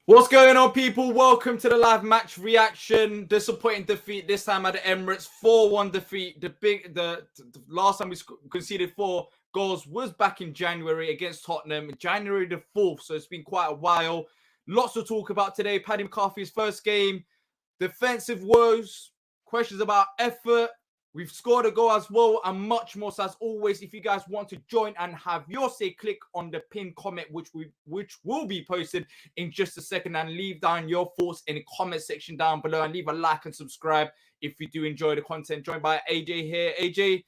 What's going on, people? Welcome to the live match reaction. Disappointing defeat this time at the Emirates, 4-1 defeat. The last time we conceded 4 goals was back in January against Tottenham, January the 4th. So it's been quite a while. Lots to talk about today. Paddy McCarthy's first game, defensive woes, questions about effort. We've scored a goal as well and much more. So as always, if you guys want to join and have your say, click on the pinned comment, which will be posted in just a second, and leave down your thoughts in the comment section down below, and leave a like and subscribe if you do enjoy the content. Joined by AJ here. AJ,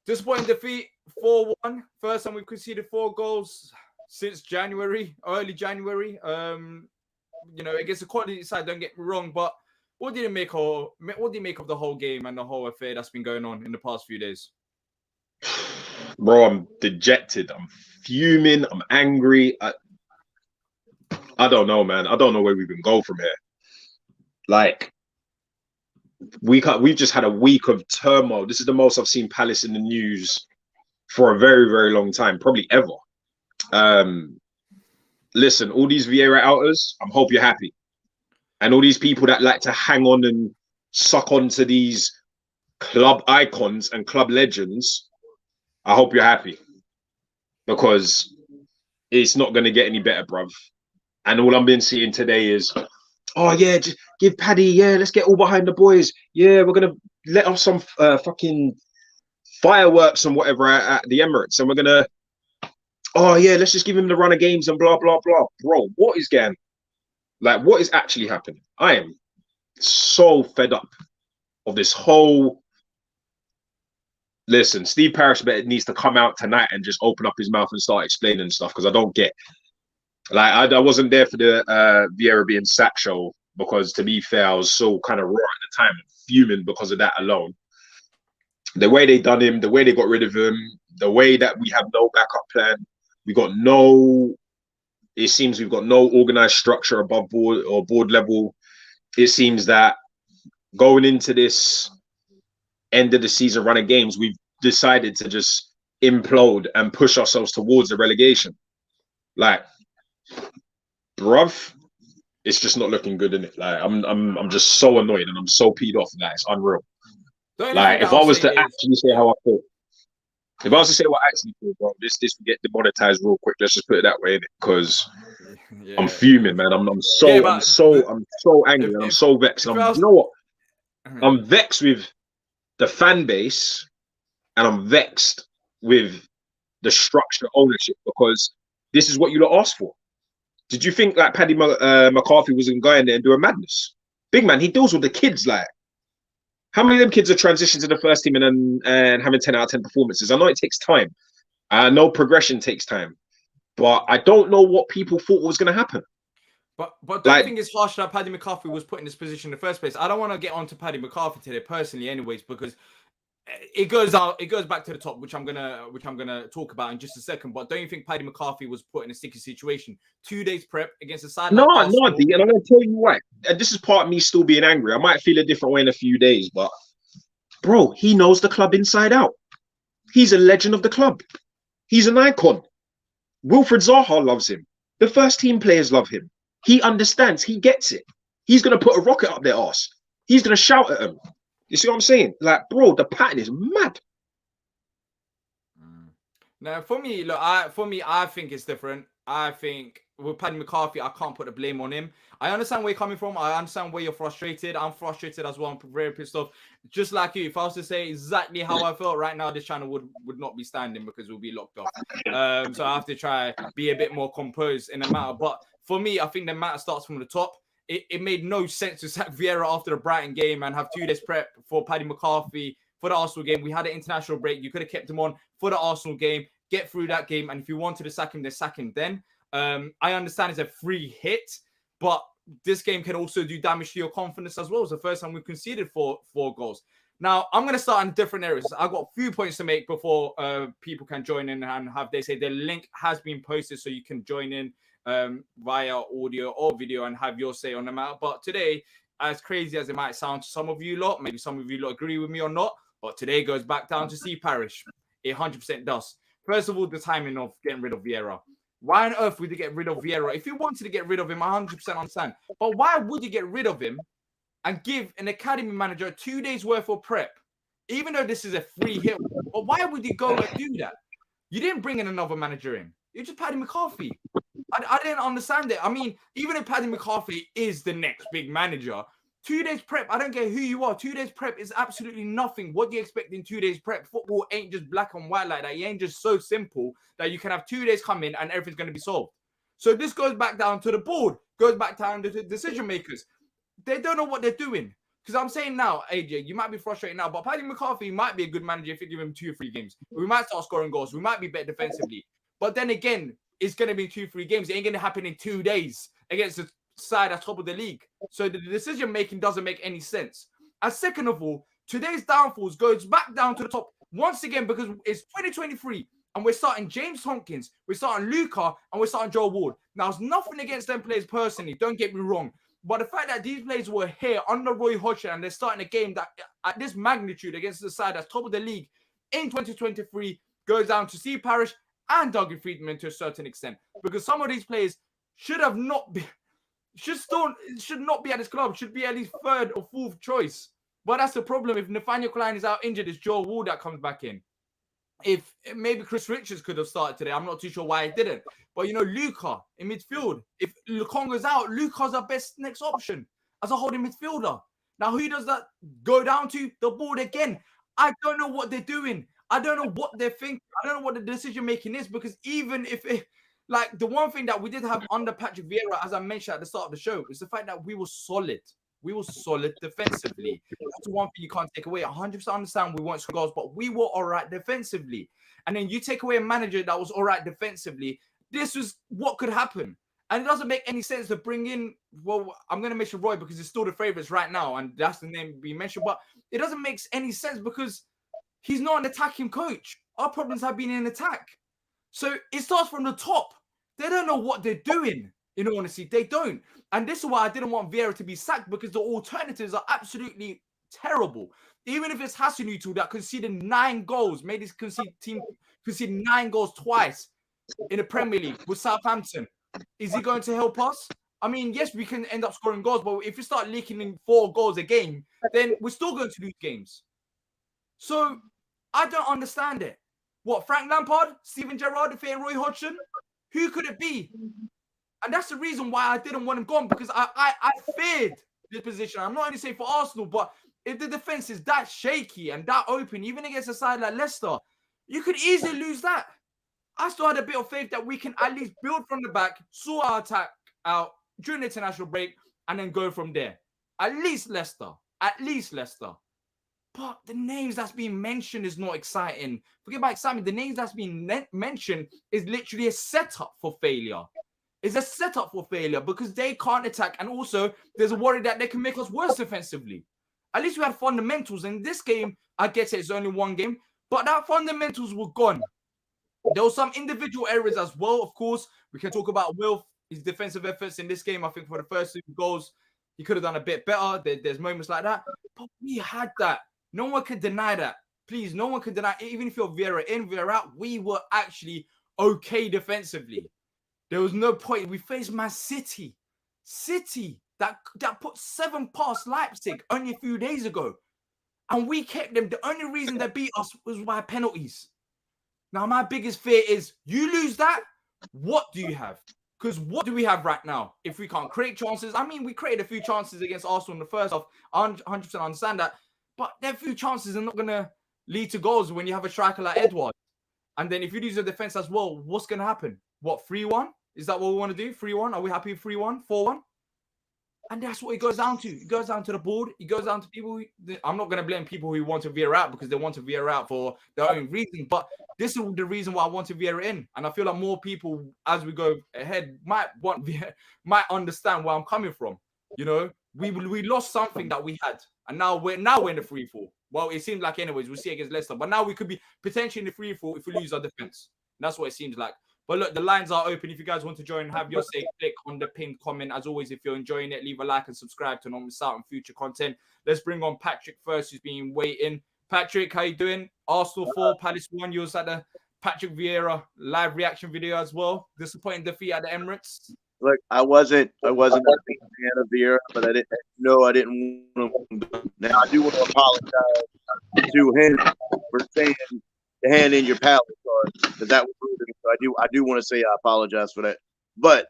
disappointing defeat, 4-1. First time we've conceded 4 goals since early January. Against the quality side, don't get me wrong, but what do you make of the whole game and the whole affair that's been going on in the past few days? Bro, I'm dejected. I'm fuming. I'm angry. I don't know, man. I don't know where we can go from here. Like, we've just had a week of turmoil. This is the most I've seen Palace in the news for a very, very long time, probably ever. Listen, all these Vieira outers, I hope you're happy. And all these people that like to hang on and suck onto these club icons and club legends, I hope you're happy. Because it's not going to get any better, bruv. And all I've been seeing today is, oh, yeah, just give Paddy, yeah, let's get all behind the boys. Yeah, we're going to let off some fucking fireworks and whatever at the Emirates. And we're going to, oh, yeah, let's just give him the run of games and blah, blah, blah. Bro, what is going? Like, what is actually happening? I am so fed up of this whole... Listen, Steve Parish needs to come out tonight and just open up his mouth and start explaining stuff, because I don't get... Like, I wasn't there for the Vieira being sacked show, because, to be fair, I was so kind of raw at the time, fuming because of that alone. The way they done him, the way they got rid of him, the way that we have no backup plan, it seems we've got no organized structure above board or board level. It seems that going into this end of the season run of games, we've decided to just implode and push ourselves towards the relegation. Like, bruv, it's just not looking good, innit? Like, I'm just so annoyed and I'm so peed off. Like, it's unreal. Like, if I was to actually say how I feel, if I was to say what I actually feel, bro, this will get demonetized real quick. Let's just put it that way, innit? Because I'm fuming, man. I'm so angry and I'm so vexed. You know what? I'm vexed with the fan base and I'm vexed with the structure ownership, because this is what you lot asked for. Did you think like Paddy McCarthy was going to go in there and do a madness? Big man, he deals with the kids. Like, how many of them kids are transitioned to the first team and having 10 out of 10 performances? I know it takes time. I know progression takes time. But I don't know what people thought was going to happen. But don't think it's harsh that Paddy McCarthy was put in this position in the first place. I don't want to get onto Paddy McCarthy today personally, anyways, because it goes back to the top, which I'm gonna talk about in just a second. But don't you think Paddy McCarthy was put in a sticky situation? 2 days prep against a side like Arsenal. No, D, and I'm gonna tell you why. And this is part of me still being angry. I might feel a different way in a few days, but bro, he knows the club inside out. He's a legend of the club. He's an icon. Wilfred Zaha loves him. The first team players love him. He understands. He gets it. He's going to put a rocket up their arse. He's going to shout at them. You see what I'm saying? Like, bro, the pattern is mad. Now, for me, I think it's different. I think with Paddy McCarthy, I can't put the blame on him. I understand where you're coming from. I understand where you're frustrated. I'm frustrated as well. I'm very pissed off. Just like you, if I was to say exactly how I felt right now, this channel would not be standing because we'll be locked off. So I have to try be a bit more composed in the matter. But for me, I think the matter starts from the top. It made no sense to sack Vieira after the Brighton game and have 2 days prep for Paddy McCarthy for the Arsenal game. We had an international break. You could have kept him on for the Arsenal game, get through that game. And if you wanted to sack him, then sack him then. I understand it's a free hit, but this game can also do damage to your confidence as well. It's the first time we've conceded four goals. Now, I'm going to start in different areas. I've got a few points to make before people can join in and have they say the link has been posted so you can join in via audio or video and have your say on the matter. But today, as crazy as it might sound to some of you lot, maybe some of you lot agree with me or not, but today goes back down to Steve Parish. It 100% does. First of all, the timing of getting rid of Vieira. Why on earth would you get rid of Vieira? If you wanted to get rid of him, I 100% understand. But why would you get rid of him and give an academy manager 2 days worth of prep, even though this is a free hit? But why would you go and do that? You didn't bring in another manager in. You just Paddy McCarthy. I didn't understand it. I mean, even if Paddy McCarthy is the next big manager, 2 days prep, I don't care who you are. 2 days prep is absolutely nothing. What do you expect in 2 days prep? Football ain't just black and white like that. It ain't just so simple that you can have 2 days come in and everything's going to be solved. So this goes back down to the board, goes back down to the decision makers. They don't know what they're doing. Because I'm saying now, AJ, you might be frustrated now, but Paddy McCarthy might be a good manager if you give him 2 or 3 games. We might start scoring goals. We might be better defensively. But then again, it's going to be 2-3 games. It ain't going to happen in 2 days against the side at top of the league. So the decision making doesn't make any sense. And second of all, today's downfalls goes back down to the top once again because it's 2023 and we're starting James Tompkins, we're starting Luca, and we're starting Joe Ward. Now, it's nothing against them players personally, don't get me wrong. But the fact that these players were here under Roy Hodgson and they're starting a game that at this magnitude against the side that's top of the league in 2023 goes down to Steve Parish and Dougie Friedman to a certain extent. Because some of these players should not be at this club, should be at least third or fourth choice. But that's the problem. If Nathaniel Klein is out injured, it's Joe Ward that comes back in. If maybe Chris Richards could have started today, I'm not too sure why he didn't. But Luca in midfield. If Lukonga's out, Luca's our best next option as a holding midfielder. Now, who does that go down to? The board again. I don't know what they're doing. I don't know what they're thinking. I don't know what the decision making is because even if the one thing that we did have under Patrick Vieira, as I mentioned at the start of the show, is the fact that we were solid. We were solid defensively. That's one thing you can't take away. 100% understand we weren't scoring goals, but we were all right defensively. And then you take away a manager that was all right defensively. This was what could happen. And it doesn't make any sense to bring in, well, I'm going to mention Roy because he's still the favourites right now, and that's the name we mentioned. But it doesn't make any sense because he's not an attacking coach. Our problems have been in attack. So it starts from the top. They don't know what they're doing. In all honesty, they don't. And this is why I didn't want Vieira to be sacked because the alternatives are absolutely terrible. Even if it's Hasenhuttl that conceded 9 goals, made his team concede 9 goals twice in the Premier League with Southampton, is he going to help us? I mean, yes, we can end up scoring goals, but if you start leaking in 4 goals a game, then we're still going to lose games. So I don't understand it. What, Frank Lampard, Steven Gerrard, and Roy Hodgson? Who could it be? And that's the reason why I didn't want him gone because I feared this position. I'm not only saying for Arsenal, but if the defense is that shaky and that open, even against a side like Leicester, you could easily lose that. I still had a bit of faith that we can at least build from the back, sort our attack out during the international break, and then go from there. At least Leicester. But the names that's being mentioned is not exciting. Forget about excitement. The names that's being mentioned is literally a setup for failure. It's a setup for failure because they can't attack. And also, there's a worry that they can make us worse defensively. At least we had fundamentals. In this game, I get it, it's only one game. But that fundamentals were gone. There were some individual errors as well, of course. We can talk about Wilf, his defensive efforts in this game. I think for the first 2 goals, he could have done a bit better. There's moments like that. But we had that. No one can deny that. Please, no one can deny it. Even if you're Vieira in, Vieira out, we were actually okay defensively. There was no point. We faced Man City. That put 7 past Leipzig only a few days ago. And we kept them. The only reason they beat us was by penalties. Now, my biggest fear is you lose that, what do you have? Because what do we have right now? If we can't create chances, I mean, we created a few chances against Arsenal in the first half. I 100% understand that. But their few chances are not going to lead to goals when you have a striker like Edward. And then if you lose the defense as well, what's going to happen? What, 3-1? Is that what we want to do? 3-1? Are we happy with 3-1? 4-1? And that's what it goes down to. It goes down to the board. It goes down to people. I'm not going to blame people who want to Vieira out because they want to Vieira out for their own reason. But this is the reason why I want to Vieira in. And I feel like more people, as we go ahead, might understand where I'm coming from. We lost something that we had. And now we're in the free fall. Well, it seems like anyways, we'll see against Leicester. But now we could be potentially in the free fall if we lose our defense. And that's what it seems like. But look, the lines are open. If you guys want to join, have your say, click on the pinned comment. As always, if you're enjoying it, leave a like and subscribe to not miss out on future content. Let's bring on Patrick first, who's been waiting. Patrick, how you doing? Arsenal 4, Palace 1. You was at Patrick Vieira live reaction video as well. Disappointing defeat at the Emirates. Look, I wasn't a big fan of Vieira, but I didn't want him. Now I do want to apologize to him for saying to hand in your palette card because that was rude. So I do want to say I apologize for that. But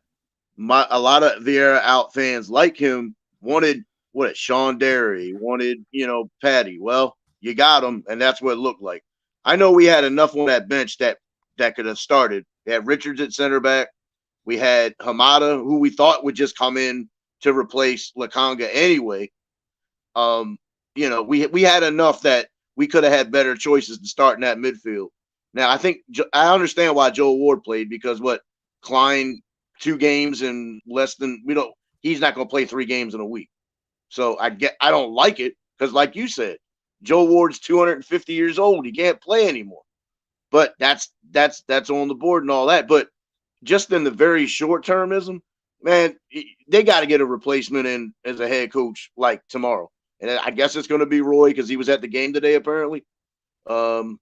a lot of Vieira out fans like him wanted Sean Derry, wanted Patty. Well, you got him, and that's what it looked like. I know we had enough on that bench that could have started. We had Richards at center back. We had Hamada, who we thought would just come in to replace Lakanga anyway. We had enough that we could have had better choices to start in that midfield. Now, I understand why Joel Ward played because Klein 2 games and less than he's not going to play 3 games in a week. So I don't like it because, like you said, Joe Ward's 250 years old. He can't play anymore. But that's on the board and all that. But just in the very short termism, man, they got to get a replacement in as a head coach like tomorrow. And I guess it's going to be Roy because he was at the game today apparently. But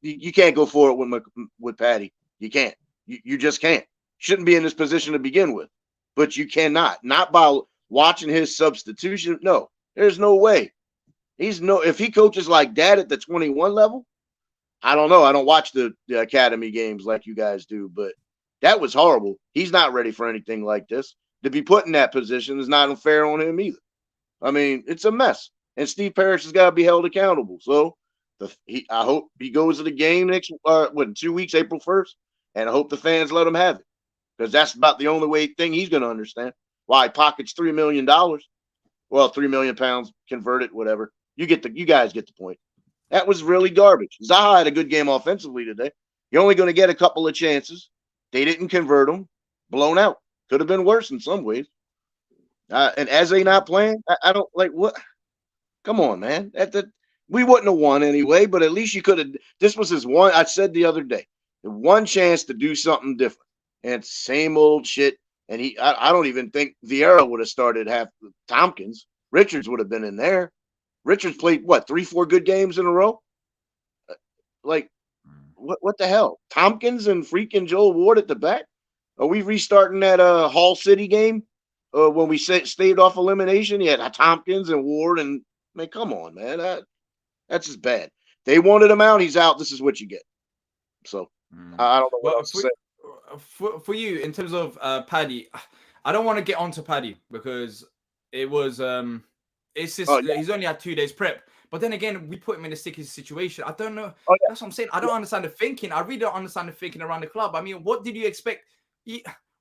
you can't go for it with Patty. You can't. You just can't. Shouldn't be in this position to begin with. But you cannot. Not by watching his substitution. No, there's no way. If he coaches like that at the 21 level, I don't know. I don't watch the academy games like you guys do, but that was horrible. He's not ready for anything like this. To be put in that position is not unfair on him either. I mean, it's a mess. And Steve Parrish has got to be held accountable. So I hope he goes to the game next 2 weeks, April 1st, and I hope the fans let him have it. Because that's about the only thing he's going to understand. Why he pockets $3 million. Well, 3 million pounds converted, whatever. You guys get the point. That was really garbage. Zaha had a good game offensively today. You're only going to get a couple of chances. They didn't convert them. Blown out. Could have been worse in some ways. And as they not playing, I don't like what. Come on, man. We wouldn't have won anyway, but at least you could have. This was his one. I said the other day, the one chance to do something different. And same old shit. And I don't even think Vieira would have started half Tompkins. Richards would have been in there. Richards played 3-4 good games in a row. Like, what the hell? Tompkins and freaking Joel Ward at the back? Are we restarting that Hall City game when we stayed off elimination? Yeah, Tompkins and Ward and come on, man. That's just bad. They wanted him out. He's out. This is what you get. So I don't know what else to say. For you, in terms of Paddy, I don't want to get onto Paddy because it was it's just he's only had 2 days prep. But then again, we put him in a sticky situation. I don't know. That's what I'm saying. I don't understand the thinking. I really don't understand the thinking around the club. I mean, what did you expect?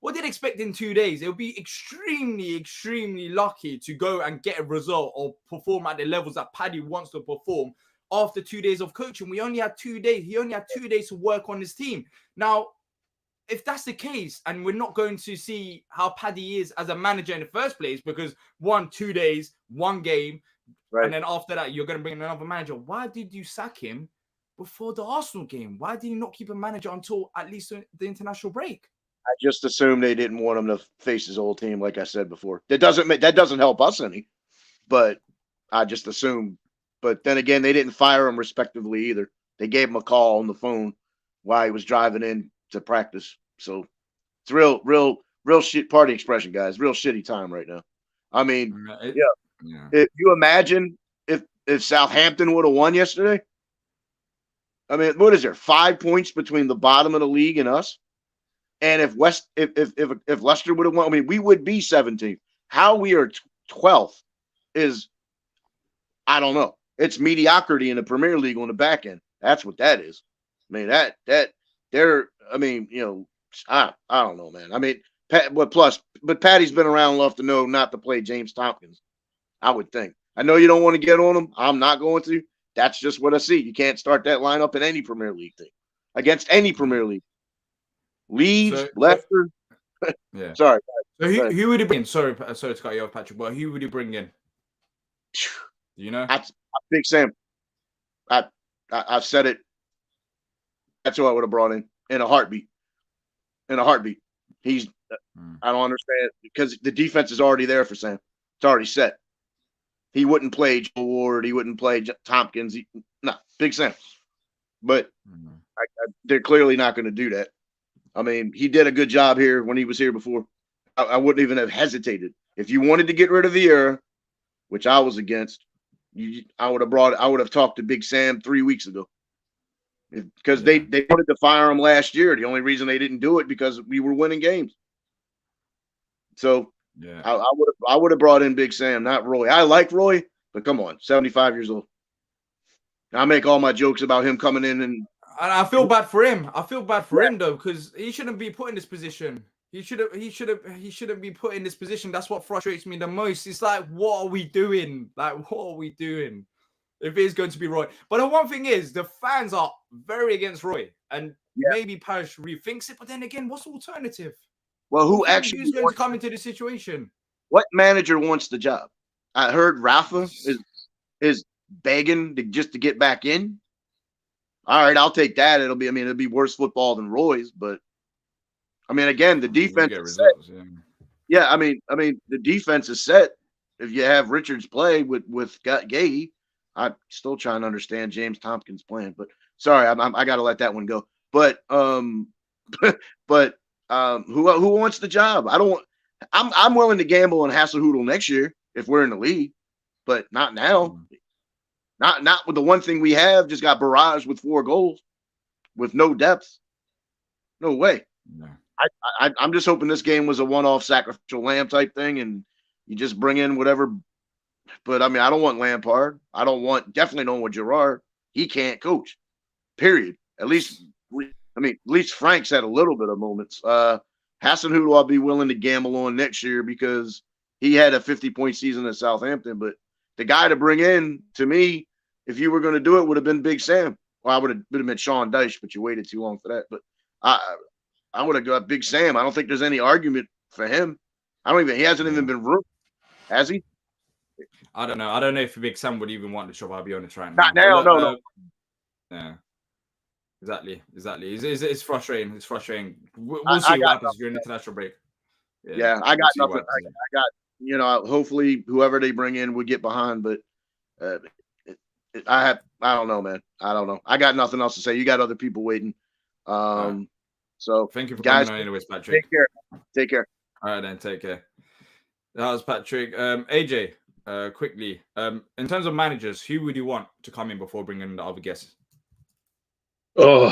What did you expect in 2 days? It would be extremely, extremely lucky to go and get a result or perform at the levels that Paddy wants to perform after 2 days of coaching. We only had 2 days. He only had 2 days to work on his team. Now, if that's the case, and we're not going to see how Paddy is as a manager in the first place, because 2 days, 1 game, right, and then after that, you're going to bring in another manager. Why did you sack him before the Arsenal game? Why did you not keep a manager until at least the international break? I just assumed they didn't want him to face his old team, like I said before. That doesn't help us any, but I just assumed. But then again, they didn't fire him respectively either. They gave him a call on the phone while he was driving in to practice. So it's real shit party expression, guys. Real shitty time right now. I mean, yeah. If you imagine if Southampton would have won yesterday, I mean, what is there? 5 points between the bottom of the league and us. And if Leicester would have won, I mean, we would be 17th. How we are 12th is, I don't know. It's mediocrity in the Premier League on the back end. That's what that is. I mean, I don't know, man. I mean, but Patty's been around enough to know not to play James Tompkins, I would think. I know you don't want to get on him. I'm not going to. That's just what I see. You can't start that lineup in any Premier League thing against any Premier League. Leeds, Leicester. Yeah. Sorry. So who would he bring in? Sorry to cut you off, Patrick, but who would he bring in? Do you know? Big Sam. I've said it. That's who I would have brought in a heartbeat. He's I don't understand because the defense is already there for Sam. It's already set. He wouldn't play Joe Ward. He wouldn't play Tompkins. Big Sam. But they're clearly not going to do that. I mean, he did a good job here when he was here before. I wouldn't even have hesitated. If you wanted to get rid of Vieira, which I was against, I would have talked to Big Sam 3 weeks ago. Because they wanted to fire him last year. The only reason they didn't do it because we were winning games. So yeah, I would have brought in Big Sam, not Roy. I like Roy, but come on, 75 years old. I make all my jokes about him coming in, and I feel bad for him. I feel bad for him though, because he shouldn't be put in this position. He shouldn't be put in this position. That's what frustrates me the most. It's like, what are we doing? Like, what are we doing? If it is going to be Roy. But the one thing is, the fans are very against Roy. And maybe Parish rethinks it. But then again, what's the alternative? Well, who's going to come into the situation? What manager wants the job? I heard Rafa is begging just to get back in. All right, I'll take that. It'll be worse football than Roy's. But, I mean, again, the defense is set. Yeah, I mean, the defense is set. If you have Richards play with Gay, I'm still trying to understand James Tompkins' plan, but sorry, I got to let that one go. But who wants the job? I'm willing to gamble on Hasselhoodle next year if we're in the league, but not now. Not with the one thing we have. Just got barraged with 4 goals with no depth. No way. No. I'm just hoping this game was a one-off sacrificial lamb type thing, and you just bring in whatever. But I mean, I don't want Lampard. Definitely don't want Gerrard. He can't coach. Period. At least Frank's had a little bit of moments. Hasselhoodle, I'll be willing to gamble on next year because he had a 50-point season at Southampton. But the guy to bring in, to me, if you were going to do it, would have been Big Sam. Well, I would have been Sean Dyche, but you waited too long for that. But I would have got Big Sam. I don't think there's any argument for him. He hasn't even been rooted, has he? I don't know. I don't know if Big Sam would even want the job. I'll be honest right now. Not now, no. Yeah, exactly. It's frustrating. It's frustrating. We'll see what happens during the international break. Yeah, I got nothing. I got, hopefully whoever they bring in would get behind, but I don't know, man. I don't know. I got nothing else to say. You got other people waiting. So thank you for guys, coming on anyways, Patrick. Take care. All right then, take care. That was Patrick. AJ. Quickly, in terms of managers, who would you want to come in before bringing the other guests? Oh,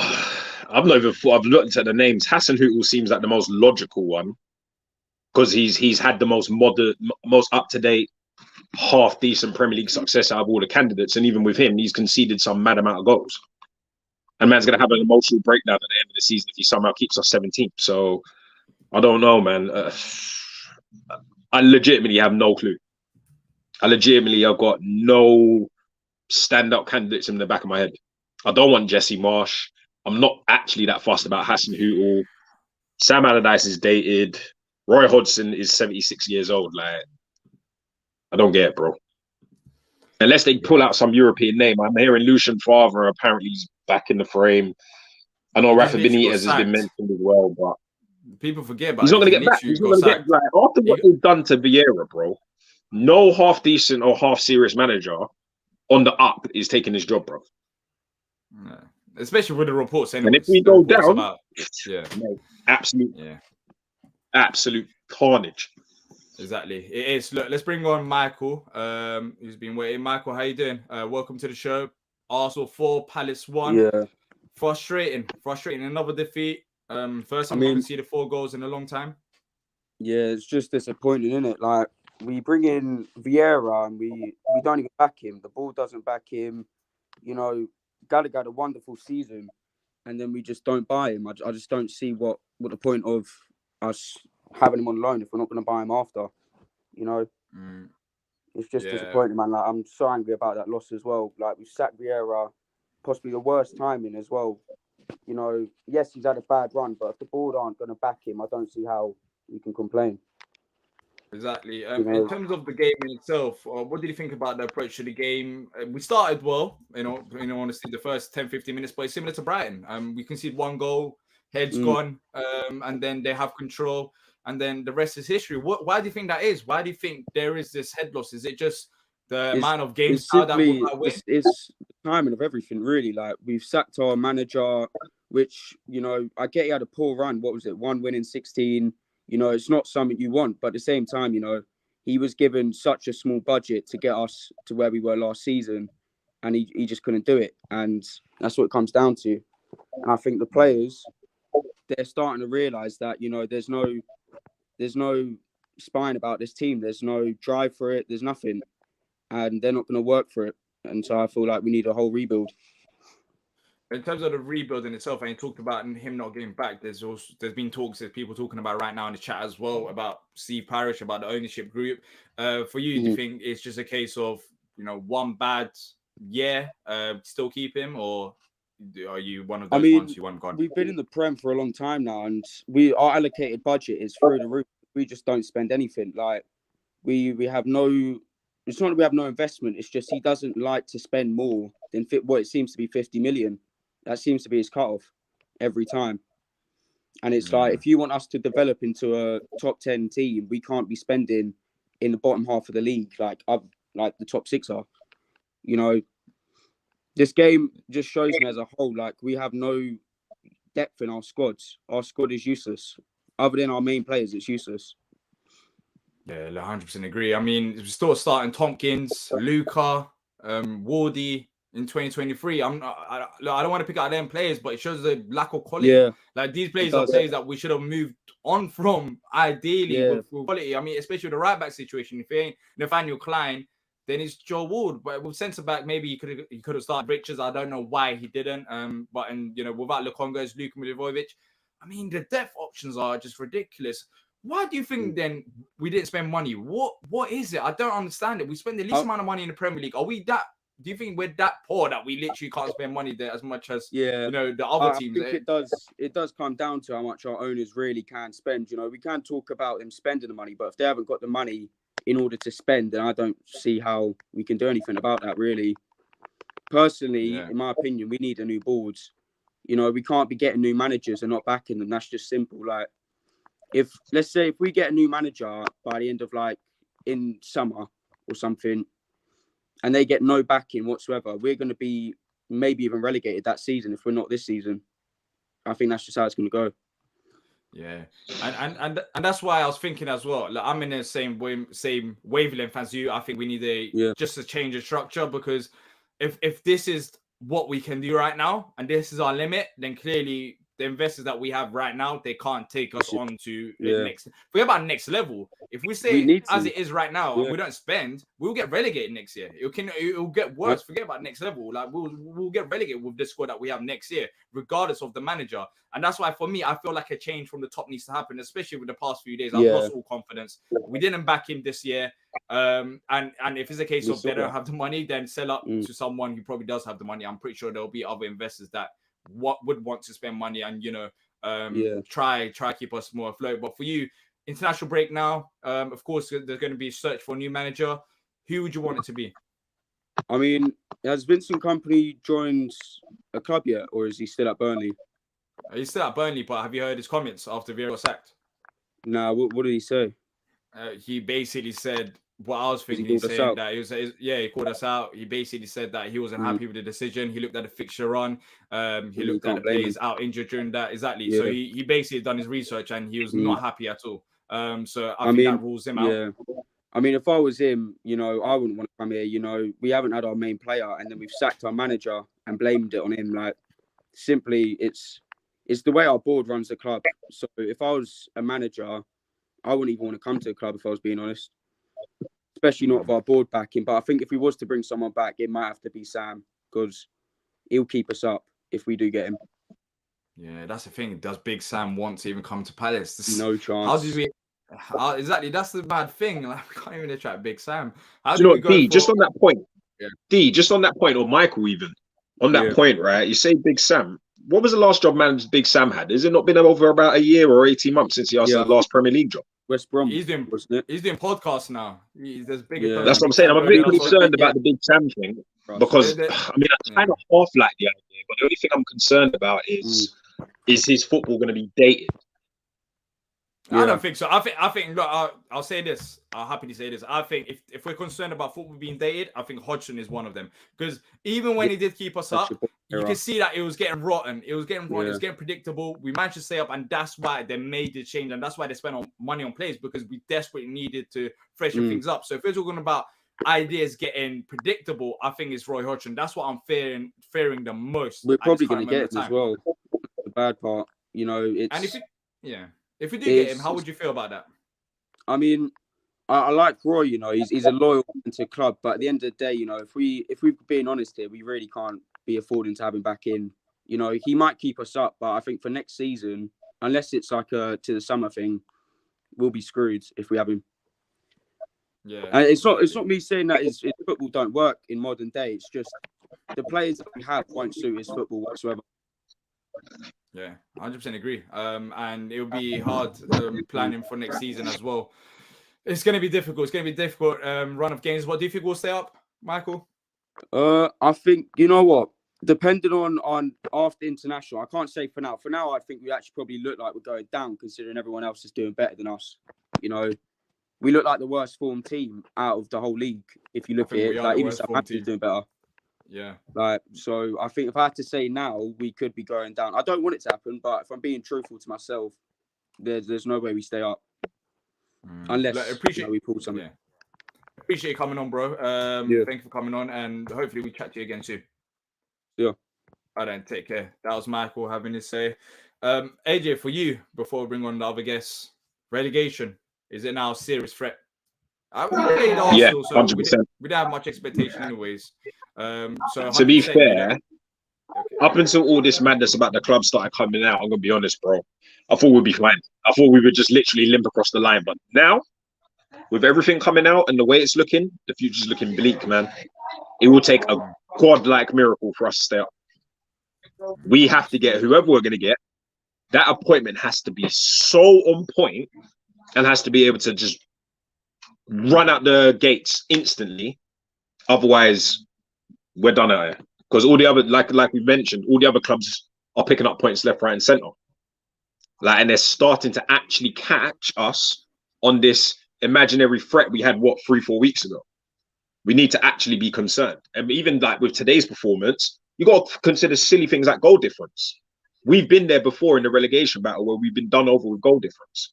I've looked at the names. Hasselhoodle seems like the most logical one because he's had the most modern, most up-to-date, half-decent Premier League success out of all the candidates, and even with him, he's conceded some mad amount of goals. And man's gonna have an emotional breakdown at the end of the season if he somehow keeps us 17th. So I don't know, man. I legitimately have no clue. I've got no stand-up candidates in the back of my head. I don't want Jesse Marsh. I'm not actually that fussed about Hasselhoodle. Sam Allardyce is dated. Roy Hodgson is 76 years old. Like, I don't get it, bro. Unless they pull out some European name. I'm hearing Lucien Favre apparently is back in the frame. I know Rafa Benitez has been mentioned as well, but people forget about he's not going to get back. He's not going to get like after what they've done to Vieira, bro. No half decent or half serious manager on the up is taking his job, bro. Yeah. Especially with the reports. And if we go down, absolute carnage. Exactly. It is. Look, let's bring on Michael, who's been waiting. Michael, how you doing? Welcome to the show. Arsenal 4, Palace 1. Yeah. Frustrating. Another defeat. First time we see the 4 goals in a long time. Yeah, it's just disappointing, isn't it? Like, we bring in Vieira and we don't even back him. The ball doesn't back him. Gallagher had a wonderful season, and then we just don't buy him. I just don't see what the point of us having him on loan if we're not going to buy him after. It's just disappointing, man. Like, I'm so angry about that loss as well. Like, we sacked Vieira, possibly the worst timing as well. Yes, he's had a bad run, but if the board aren't going to back him, I don't see how we can complain. Exactly. In terms of the game in itself, what did you think about the approach to the game? We started well, honestly, the first 10, 15 minutes, but it's similar to Brighton. We conceded 1 goal, heads gone, and then they have control, and then the rest is history. Why do you think that is? Why do you think there is this head loss? Is it just the amount of games that will win? It's the timing of everything, really. Like, we've sacked our manager, which, you know, I get he had a poor run. What was it? 1 win in 16. You know, it's not something you want, but at the same time, you know, he was given such a small budget to get us to where we were last season, and he just couldn't do it. And that's what it comes down to. And I think the players, they're starting to realise that, you know, there's no spine about this team. There's no drive for it. There's nothing. And they're not going to work for it. And so I feel like we need a whole rebuild. In terms of the rebuild in itself, and you talked about him not getting back, there's been talks, there's people talking about right now in the chat as well about Steve Parish, about the ownership group. For you, do you think it's just a case of, you know, one bad year, still keep him, or are you one of those ones you want gone? We've been in the Prem for a long time now, and our allocated budget is through the roof. We just don't spend anything. Like we have no. It's not that we have no investment. It's just he doesn't like to spend more than what it seems to be 50 million. That seems to be his cutoff every time. And it's like, if you want us to develop into a top 10 team, we can't be spending in the bottom half of the league like the top 6 are. You know, this game just shows me as a whole, like, we have no depth in our squads. Our squad is useless. Other than our main players, it's useless. Yeah, 100% agree. I mean, we're still starting Tompkins, Luca, Wardy in 2023. I don't want to pick out them players, but it shows the lack of quality. Yeah. Like, these players are players that we should have moved on from, ideally, with quality. I mean, especially with the right back situation. If it ain't Nathaniel Klein, then it's Joe Ward. But with centre back, maybe he could have started Richards. I don't know why he didn't. But you know, without Lukonga, it's Luka Milivojevic. I mean, the depth options are just ridiculous. Why do you think then we didn't spend money? What is it? I don't understand it. We spend the least amount of money in the Premier League. Are we that? Do you think we're that poor that we literally can't spend money there as much as you know the other teams? I think it does come down to how much our owners really can spend. You know, we can talk about them spending the money, but if they haven't got the money in order to spend, then I don't see how we can do anything about that, really. Personally, in my opinion, we need a new board. You know, we can't be getting new managers and not backing them. That's just simple. Like, let's say if we get a new manager by the end of, like, in summer or something, and they get no backing whatsoever, we're going to be maybe even relegated that season if we're not this season. I think that's just how it's going to go. Yeah, and that's why I was thinking as well. Like, I'm in the same wavelength as you. I think we need just a change of structure, because if this is what we can do right now and this is our limit, then clearly the investors that we have right now, they can't take us on to the next. Forget about next level. If we stay as it is right now and we don't spend, we'll get relegated next year. It'll get worse. Forget about next level. Like, we'll get relegated with the squad that we have next year, regardless of the manager. And that's why, for me, I feel like a change from the top needs to happen, especially with the past few days. I've lost all confidence. We didn't back him this year. And if it's a case of they don't have the money, then sell up to someone who probably does have the money. I'm pretty sure there'll be other investors that would want to spend money and, you know, try keep us more afloat. But for you, international break now, of course there's going to be a search for a new manager. Who would you want it to be? I mean, has Vincent Kompany joined a club yet, or is he still at Burnley? He's still at Burnley, but have you heard his comments after Vieira was sacked? No, what did he say? He basically said what I was thinking, saying that he called us out. He basically said that he wasn't happy with the decision. He looked at the fixture run. He looked at the players out injured during that. Exactly. Yeah. So he basically done his research and he was not happy at all. So I think that rules him out. Yeah. I mean, if I was him, you know, I wouldn't want to come here. You know, we haven't had our main player and then we've sacked our manager and blamed it on him. Like, simply, it's the way our board runs the club. So if I was a manager, I wouldn't even want to come to the club, if I was being honest. Especially not with our board backing. But I think if we was to bring someone back, it might have to be Sam, because he'll keep us up if we do get him. Yeah, that's the thing. Does Big Sam want to even come to Palace? No chance. How did we... exactly, that's the bad thing. Like, we can't even attract Big Sam. How do you know what, D, just on that point, D, just on that point, or Michael even, on that point, right? You say Big Sam. What was the last job Big Sam had? Has it not been over about a year or 18 months since he asked the last Premier League job? West Brom. He's doing podcasts now. There's bigger. That's what I'm saying. I'm a bit concerned about the Big Sam thing, because I mean, I kind of half like the idea, but the only thing I'm concerned about is his football going to be dated? I don't think so. I think. Look, I'll say this. I'll happily say this. I think if we're concerned about football being dated, I think Hodgson is one of them. Because even when he did keep us up, you can see that it was getting rotten. It was getting rotten. Yeah. It was getting predictable. We managed to stay up, and that's why they made the change, and that's why they spent money on players, because we desperately needed to freshen things up. So if we're talking about ideas getting predictable, I think it's Roy Hodgson. That's what I'm fearing the most. We're at probably this going to current get moment him in as time. well. The bad part, you know, it's. And if we do get him, how it's- would you feel about that? I mean, I like Roy. You know, he's a loyal man to the club, but at the end of the day, you know, if we're being honest here, we really can't be affording to have him back in. You know, he might keep us up, but I think for next season, unless it's like a to the summer thing, we'll be screwed if we have him. Yeah, And it's not me saying that his football don't work in modern day. It's just the players that we have won't suit his football whatsoever. Yeah, 100% agree. And it will be hard planning for next season as well. It's going to be difficult. It's going to be difficult run of games. What do you think will stay up, Michael? I think, you know what, depending on after international, I can't say for now. For now, I think we actually probably look like we're going down, considering everyone else is doing better than us. You know, we look like the worst formed team out of the whole league. If you look at it, like even Southampton's doing better. Yeah. Like, so I think if I had to say now, we could be going down. I don't want it to happen, but if I'm being truthful to myself, there's no way we stay up unless we pull something. Yeah. Appreciate you coming on, bro. Thank you for coming on, and hopefully we chat to you again soon. Yeah. All right, then, take care. That was Michael having his say. AJ, for you, before we bring on the other guests, relegation, is it now a serious threat? We played Arsenal, so 100%. we didn't have much expectation anyways. So to be fair, up until all this madness about the club started coming out, I'm gonna be honest, bro, I thought we'd be fine. I thought we would just literally limp across the line. But now, with everything coming out and the way it's looking, the future's looking bleak, man. It will take a God-like miracle for us to stay up. We have to get whoever we're gonna get. That appointment has to be so on point and has to be able to just run out the gates instantly. Otherwise, we're done at it. Because all the other, like we mentioned, all the other clubs are picking up points left, right, and centre. Like, and they're starting to actually catch us on this imaginary threat we had 3-4 weeks ago. We need to actually be concerned. And even like with today's performance, you got to consider silly things like goal difference. We've been there before in the relegation battle where we've been done over with goal difference.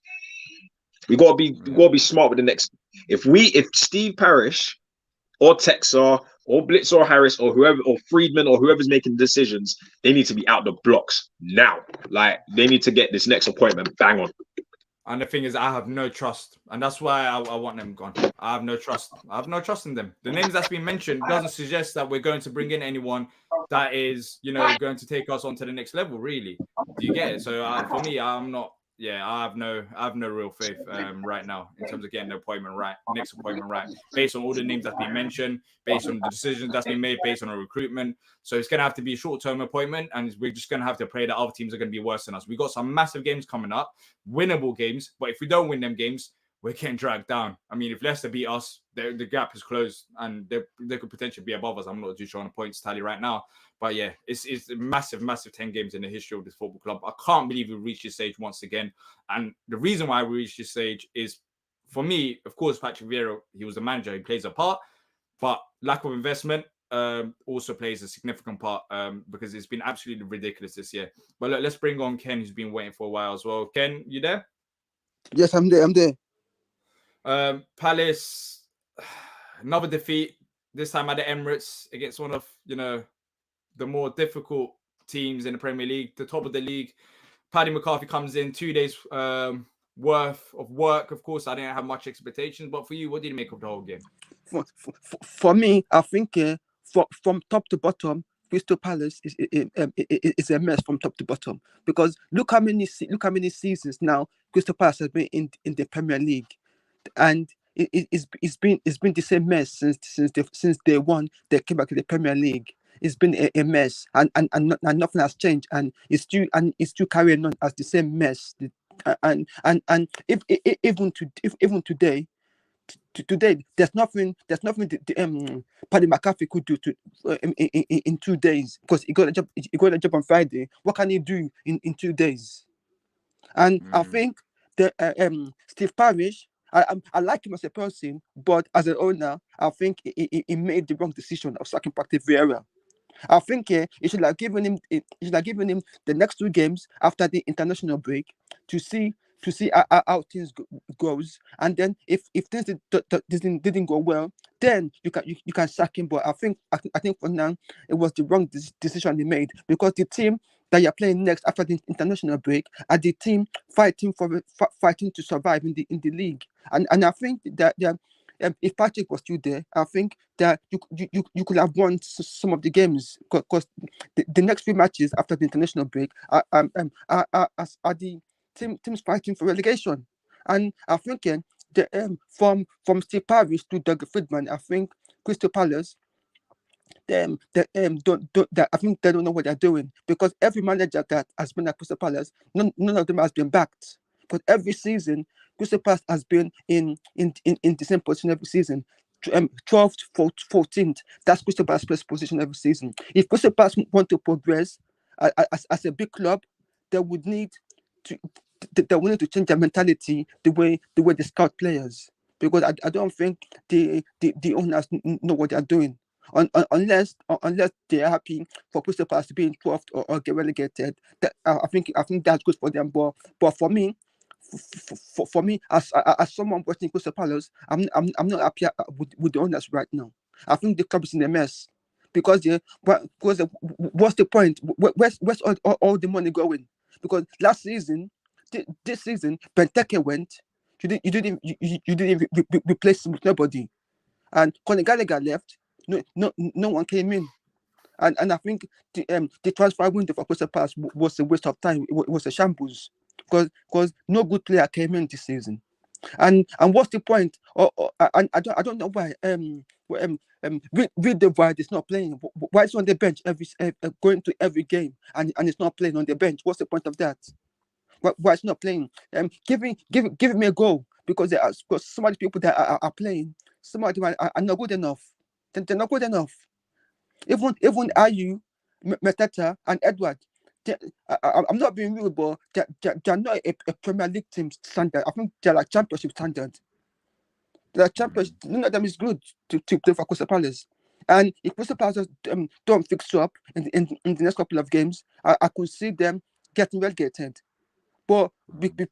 We got to be smart with the next. If Steve Parish or Texar or Blitz or Harris or whoever or Friedman or whoever's making decisions, they need to be out the blocks now. Like, they need to get this next appointment bang on. And the thing is, I have no trust, and that's why I want them gone. I have no trust. I have no trust in them. The names that's been mentioned doesn't suggest that we're going to bring in anyone that is, going to take us on to the next level. Really, do you get it? So for me, I'm not. Yeah, I have no real faith right now in terms of getting the next appointment right, based on all the names that's been mentioned, based on the decisions that's been made, based on our recruitment. So it's going to have to be a short-term appointment, and we're just going to have to pray that other teams are going to be worse than us. We got some massive games coming up, winnable games, but if we don't win them games, we're getting dragged down. I mean, if Leicester beat us, the gap is closed, and they could potentially be above us. I'm not too sure on the points tally right now. But yeah, it's a massive 10 games in the history of this football club. I can't believe we reached this stage once again. And the reason why we reached this stage is, for me, of course, Patrick Vieira, he was the manager, he plays a part, but lack of investment also plays a significant part because it's been absolutely ridiculous this year. But look, let's bring on Ken, who's been waiting for a while as well. Ken, you there? Yes, I'm there. Palace, another defeat, this time at the Emirates against one of, the more difficult teams in the Premier League, the top of the league. Paddy McCarthy comes in 2 days worth of work. Of course, I didn't have much expectations, but for you, what did you make of the whole game? For me, I think from top to bottom, Crystal Palace is a mess from top to bottom, because look how many seasons now Crystal Palace has been in the Premier League, and it's been the same mess since day one they came back to the Premier League. It's been a mess, and nothing has changed, and it's still carrying on as the same mess. And if even today, there's nothing Paddy McCarthy could do in 2 days, because he got a job on Friday. What can he do in 2 days? And I think that Steve Parish, I like him as a person, but as an owner, I think he made the wrong decision of sacking Patrick Vieira. I think you should have given him the next 2 games after the international break to see how things goes, and then if things didn't go well, then you can sack him. But I think for now it was the wrong decision he made, because the team that you're playing next after the international break are the team fighting to survive in the league, and I think that if Patrick was still there, I think that you could have won some of the games, because the next 3 matches after the international break are the teams fighting for relegation, and I think from Steve Parish to Doug Friedman, I think Crystal Palace don't that I think they don't know what they're doing, because every manager that has been at Crystal Palace, none of them has been backed. But every season, Crystal Palace has been in the same position every season. 12th, 14th. That's Crystal Palace's best position every season. If Crystal Palace want to progress as a big club, they would need to change their mentality, the way they scout players, because I don't think the owners know what they're doing. Unless they are happy for Crystal Palace to be in 12th or get relegated, that I think that's good for them. But for me, for me as someone watching Crystal Palace, I'm not happy with the owners right now. I think the club is in a mess, because what's the point? Where's all the money going? Because last season, this season, Benteke went. You didn't replace him with nobody, and Conor Gallagher left. No one came in, and I think the transfer window for Crystal Palace was a waste of time. It was a shambles, because no good player came in this season. And what's the point? And I don't know why Vieira is not playing. Why is he on the bench going to every game, and it's not playing on the bench? What's the point of that? Why is he not playing? Give me a goal, because some of the people that are playing, some of them are not good enough. They're not good enough. Even Ayu, Meteta, and Edward, I'm not being rude, but they're not a Premier League team standard. I think they're like Championship standard. They're Championship. None of them is good to play for Crystal Palace. And if Crystal Palace don't fix up in the next couple of games, I could see them getting relegated. But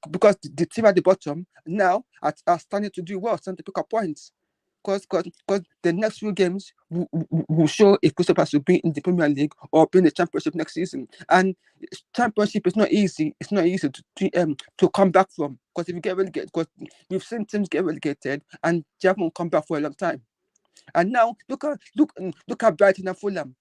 because the team at the bottom now are starting to do well, starting to pick up points. Because the next few games will show if Crystal Palace will be in the Premier League or be in the Championship next season. And Championship is not easy. It's not easy to come back from. Because if you get relegated, because we've seen teams get relegated and they haven't come back for a long time. And now look at Brighton and Fulham.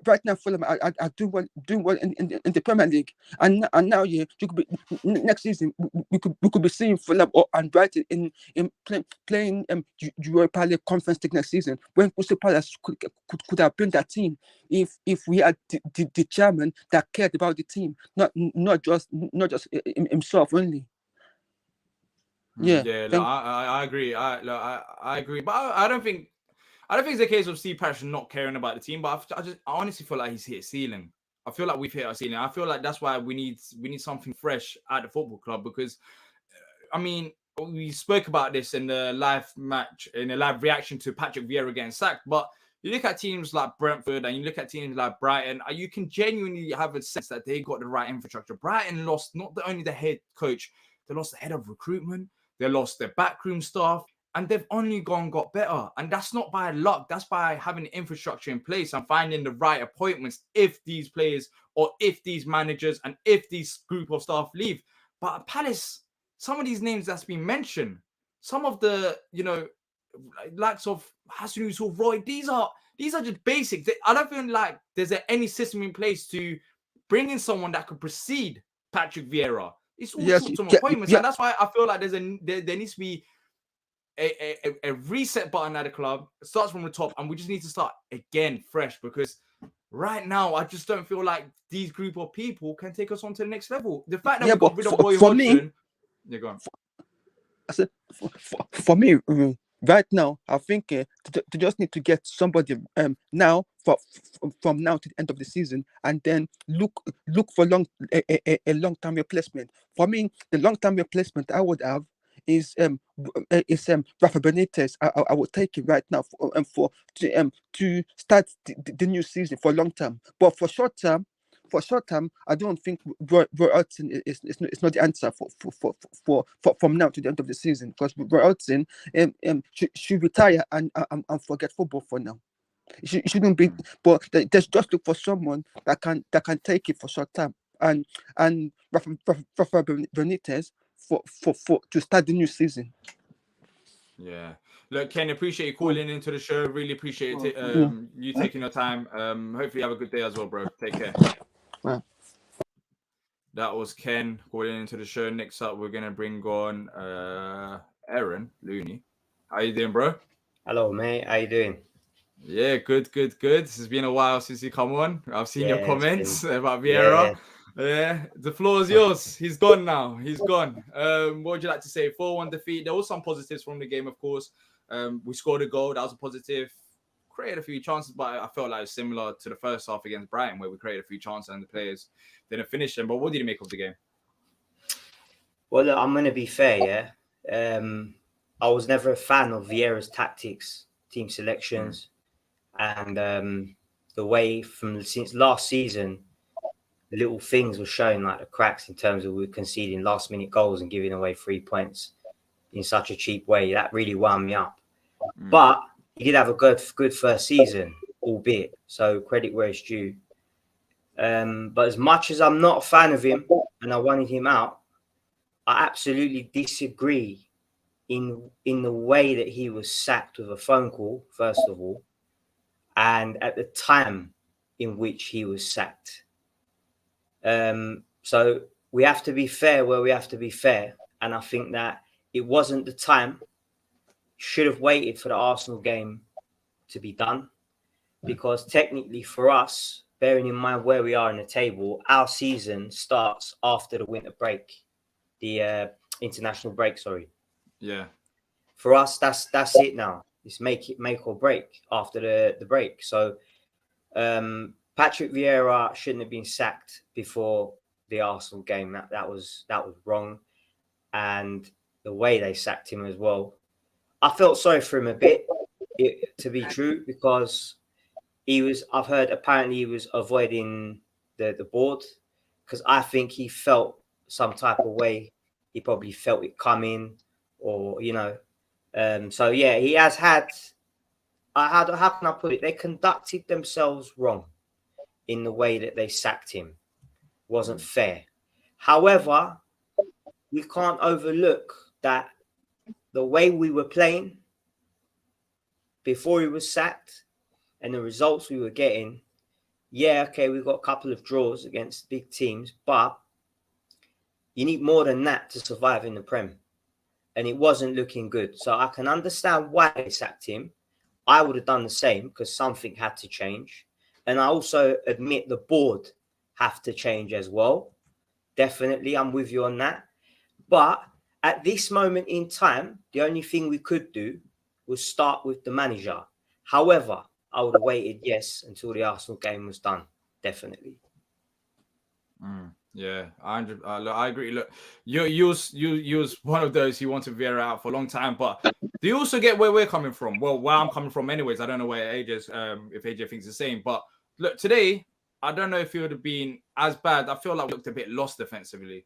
Brighton and Fulham are doing well in the Premier League, and now you could be next season we could be seeing Fulham and Brighton in playing Europa League Conference League next season, when Crystal Palace could have been that team if we had the chairman that cared about the team, not just himself only. Yeah, I agree. I agree, but I don't think it's a case of Steve Parish not caring about the team. But I honestly feel like he's hit a ceiling. I feel like we've hit our ceiling. I feel like that's why we need something fresh at the football club, because I mean, we spoke about this in the live match, in a live reaction to Patrick Vieira getting sacked. But you look at teams like Brentford and you look at teams like Brighton, you can genuinely have a sense that they got the right infrastructure. Brighton lost not only the head coach, they lost the head of recruitment, they lost their backroom staff, and they've only got better. And that's not by luck. That's by having infrastructure in place and finding the right appointments if these players or if these managers and if these group of staff leave. But at Palace, some of these names that's been mentioned, some of the, likes of Hasan or Roy, these are just basics. I don't feel like there's any system in place to bring in someone that could precede Patrick Vieira. It's all short-term appointments. And that's why I feel like there needs to be a reset button at the club. It starts from the top, and we just need to start again fresh, because right now I just don't feel like these group of people can take us on to the next level. The fact that we got rid of Roy Hodgson, go on. I said for me right now, I think to just need to get somebody now from now to the end of the season, and then look for a long-term replacement. For me, the long-term replacement I would have Rafa Benitez. I would take him right now to start the new season for long term. But for short term, I don't think Roy Hodgson is not the answer for from now to the end of the season, because Roy Hodgson should retire and forget football for now. It shouldn't be, but just look for someone that can take it for short term, and Rafa Benitez for to start the new season. Yeah. Look, Ken, appreciate you calling into the show. Really appreciate it. You taking your time. Hopefully you have a good day as well, bro. Take care. Wow. That was Ken calling into the show. Next up, we're gonna bring on Aaron Looney. How you doing, bro? Hello, mate. How you doing? Yeah, good. This has been a while since you come on. I've seen your comments about Vieira. Yeah, the floor is yours. He's gone now. He's gone. What would you like to say? 4-1 defeat. There was some positives from the game, of course. We scored a goal. That was a positive. Created a few chances, but I felt like it was similar to the first half against Brighton, where we created a few chances and the players didn't finish them. But what did you make of the game? Well, look, I'm going to be fair, yeah. I was never a fan of Vieira's tactics, team selections, and the way since last season, little things were showing like the cracks in terms of we were conceding last-minute goals and giving away 3 points in such a cheap way. That really wound me up. But he did have a good first season, albeit, so credit where it's due. But as much as I'm not a fan of him and I wanted him out, I absolutely disagree in the way that he was sacked with a phone call, first of all, and at the time in which he was sacked. So we have to be fair where we have to be fair. And I think that it wasn't the time. Should have waited for the Arsenal game to be done, because technically for us, bearing in mind where we are in the table, our season starts after the winter break, the international break. Sorry. Yeah. For us, that's it now. It's make or break after the break. So Patrick Vieira shouldn't have been sacked before the Arsenal game. That was wrong, and the way they sacked him as well. I felt sorry for him a bit, to be true, because I've heard apparently he was avoiding the board, because I think he felt some type of way. He probably felt it coming, or, so yeah, he has had, how can I put it? They conducted themselves wrong in the way that they sacked him. Wasn't fair. However, we can't overlook that the way we were playing before he was sacked and the results we were getting, yeah, okay, we got a couple of draws against big teams, but you need more than that to survive in the Prem. And it wasn't looking good. So I can understand why they sacked him. I would have done the same, because something had to change. And I also admit the board have to change as well. Definitely, I'm with you on that. But at this moment in time, the only thing we could do was start with the manager. However, I would have waited, yes, until the Arsenal game was done. Definitely. Yeah, I agree. Look, you was one of those who wanted Vieira out for a long time, but do you also get where we're coming from? Well, where I'm coming from, anyways. I don't know where AJ's, if AJ thinks the same, but look, today I don't know if it would have been as bad. I feel like we looked a bit lost defensively.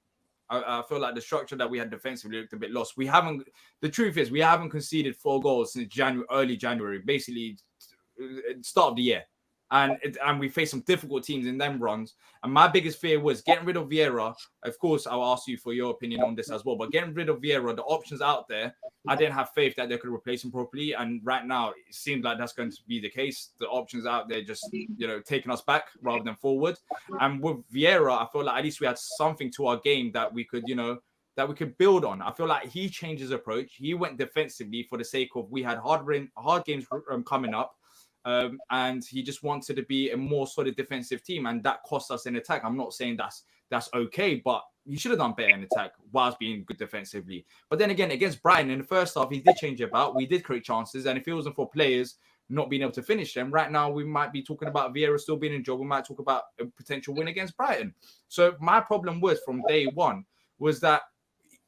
I feel like the structure that we had defensively looked a bit lost. The truth is, we haven't conceded 4 goals since early January, basically start of the year. And we faced some difficult teams in them runs. And my biggest fear was getting rid of Vieira. Of course, I'll ask you for your opinion on this as well. But getting rid of Vieira, the options out there, I didn't have faith that they could replace him properly. And right now, it seems like that's going to be the case. The options out there just, taking us back rather than forward. And with Vieira, I feel like at least we had something to our game that we could, that we could build on. I feel like he changed his approach. He went defensively for the sake of we had hard games coming up. And he just wanted to be a more solid defensive team, and that cost us in attack. I'm not saying that's okay, but he should have done better in attack whilst being good defensively. But then again, against Brighton in the first half, he did change it about. We did create chances, and if it wasn't for players not being able to finish them, right now we might be talking about Vieira still being in job. We might talk about a potential win against Brighton. So my problem was from day one was that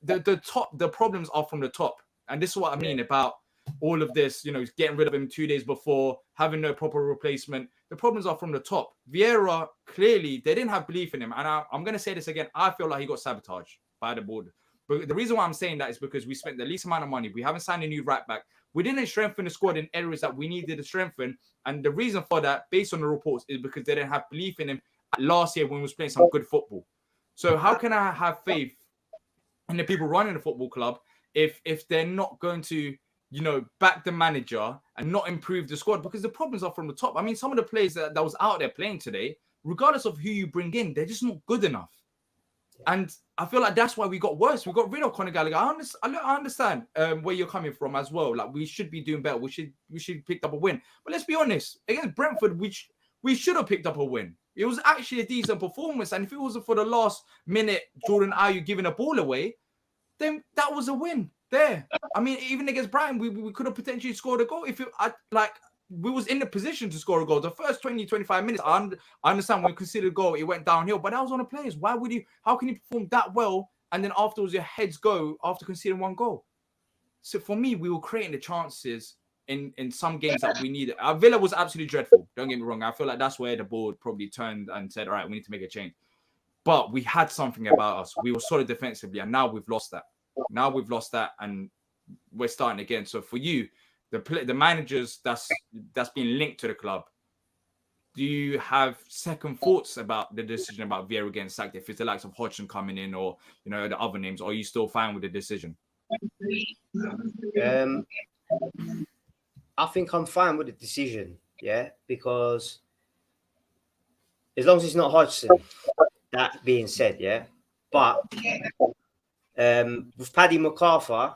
the problems are from the top. And this is what I mean about all of this, getting rid of him 2 days before, having no proper replacement. The problems are from the top. Vieira, clearly, they didn't have belief in him. And I'm going to say this again. I feel like he got sabotaged by the board. But the reason why I'm saying that is because we spent the least amount of money. We haven't signed a new right back. We didn't strengthen the squad in areas that we needed to strengthen. And the reason for that, based on the reports, is because they didn't have belief in him last year when we was playing some good football. So how can I have faith in the people running the football club if they're not going to, back the manager and not improve the squad? Because the problems are from the top. I mean, some of the players that was out there playing today, regardless of who you bring in, they're just not good enough. And I feel like that's why we got worse. We got rid of Conor Gallagher. I understand where you're coming from as well. Like, we should be doing better. We should pick up a win. But let's be honest, against Brentford, we should have picked up a win. It was actually a decent performance. And if it wasn't for the last minute, Jordan Ayew giving a ball away, then that was a win there. I mean, even against Brighton, we could have potentially scored a goal. We was in the position to score a goal. The first 20, 25 minutes, I understand when we considered a goal, it went downhill, but that was on the players. How can you perform that well and then afterwards your heads go after conceding one goal? So for me, we were creating the chances in some games that we needed. Our Villa was absolutely dreadful. Don't get me wrong. I feel like that's where the board probably turned and said, all right, we need to make a change. But we had something about us. We were solid defensively, and now we've lost that. And we're starting again. So for you, the managers that's been linked to the club, do you have second thoughts about the decision about Vieira getting sacked? If it's the likes of Hodgson coming in, or the other names, or are you still fine with the decision? I think I'm fine with the decision, because as long as it's not Hodgson. That being said, but with Paddy McArthur,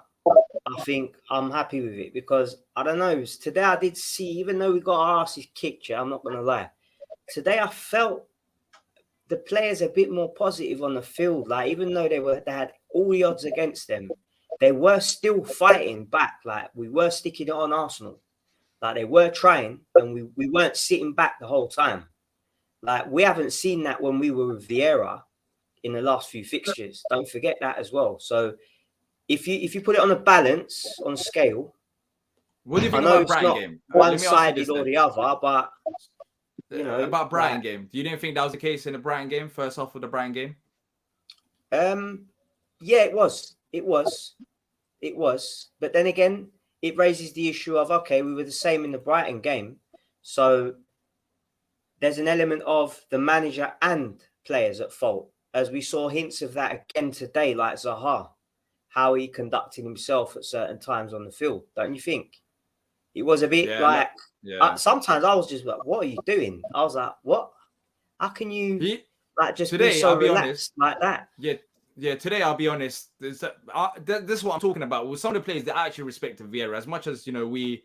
I think I'm happy with it, because I don't know. Today I did see, even though we got our asses kicked, I'm not going to lie. Today I felt the players a bit more positive on the field. Like, even though they had all the odds against them, they were still fighting back. Like, we were sticking it on Arsenal. Like, they were trying, and we weren't sitting back the whole time. Like, we haven't seen that when we were with Vieira in the last few fixtures. Don't forget that as well. So if you put it on a balance, on a scale, what do you I think know about it's Brighton not game? one-sided or the other, but about Brighton game, you didn't think that was the case in the Brighton game, first half of the Brighton game? Yeah, it was. But then again, it raises the issue of, okay, we were the same in the Brighton game, so there's an element of the manager and players at fault, as we saw hints of that again today, like Zaha, how he conducted himself at certain times on the field. Don't you think? It was a bit sometimes I was just like, what are you doing? I was like, what? How can you just today, be so I'll be relaxed honest, like that? Yeah, today I'll be honest. This is what I'm talking about. With some of the players that actually respected Vieira, as much as we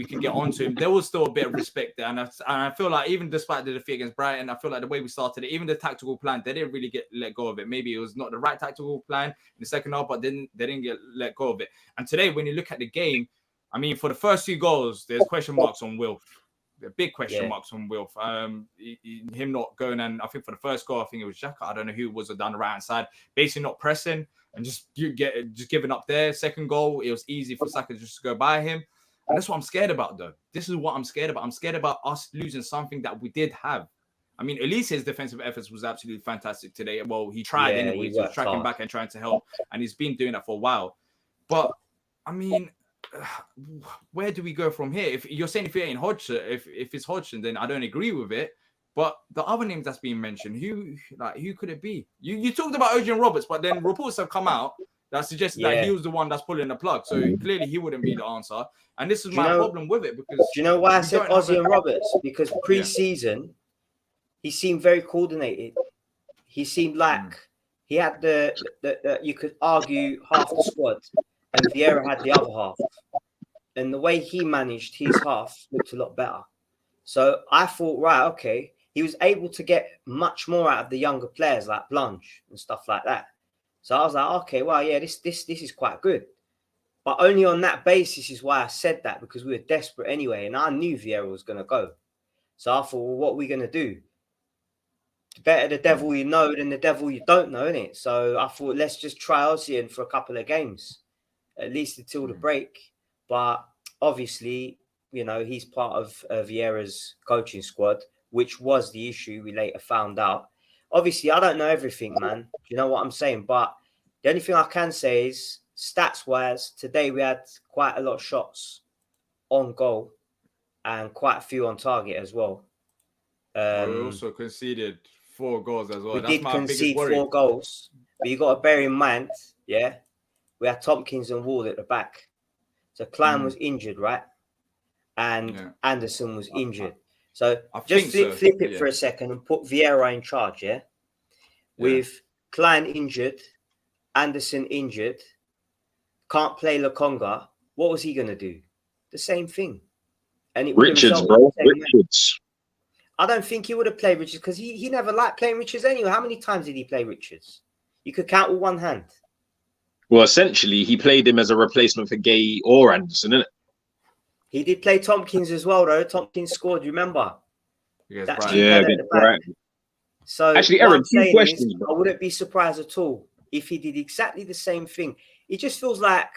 could get onto him, there was still a bit of respect there, and I feel like even despite the defeat against Brighton, I feel like the way we started it, even the tactical plan, they didn't really let go of it. Maybe it was not the right tactical plan in the second half, but they didn't get let go of it. And today, when you look at the game, I mean, for the first 2 goals, there's question marks on Wilf. Big question marks on Wilf. Him not going, and I think for the first goal, I think it was Xhaka. I don't know who was down the right hand side, basically not pressing and just giving up there. Second goal, it was easy for Saka just to go by him. And that's what I'm scared about, though. This is what I'm scared about. I'm scared about us losing something that we did have. I mean, Elise's defensive efforts was absolutely fantastic today. Well, he tried anyway. He was tracking back and trying to help, and he's been doing that for a while. But I mean, where do we go from here? If you're saying if it ain't Hodgson, if it's Hodgson, then I don't agree with it. But the other names that's being mentioned, who could it be? You talked about Adrian Roberts, but then reports have come out that suggested that he was the one that's pulling the plug. So clearly he wouldn't be the answer. And this is my problem with it, because do you know why I said Ozzy and Roberts? Because pre-season, he seemed very coordinated. He seemed like he had the you could argue half the squad, and Vieira had the other half. And the way he managed his half looked a lot better. So I thought, right, okay, he was able to get much more out of the younger players like Blanche and stuff like that. So I was like, okay, well, yeah, this is quite good. But only on that basis is why I said that, because we were desperate anyway, and I knew Vieira was going to go. So I thought, well, what are we going to do? better the devil you know than the devil you don't know, innit? So I thought, let's just try Ossian for a couple of games, at least until the break. But obviously, you know, he's part of Vieira's coaching squad, which was the issue we later found out. Obviously, I don't know everything, man. Do you know what I'm saying? But the only thing I can say is, stats-wise, today we had quite a lot of shots on goal and quite a few on target as well. We also conceded 4 goals as well. We That's did my biggest concede worry. 4 goals, but you got to bear in mind, yeah, we had Tompkins and Ward at the back. So Klein was injured, right? And Anderson was injured. So just flip it for a second and put Vieira in charge, yeah? With Klein injured, Anderson injured, can't play Lokonga, what was he going to do? The same thing. And it Richards, bro. Richards. I don't think he would have played Richards because he never liked playing Richards anyway. How many times did he play Richards? You could count with one hand. Well, essentially, he played him as a replacement for Gay or Anderson, innit? He did play Tompkins as well, though. Tompkins scored, you remember? Right. So actually, Aaron, 2 questions. I wouldn't be surprised at all if he did exactly the same thing. It just feels like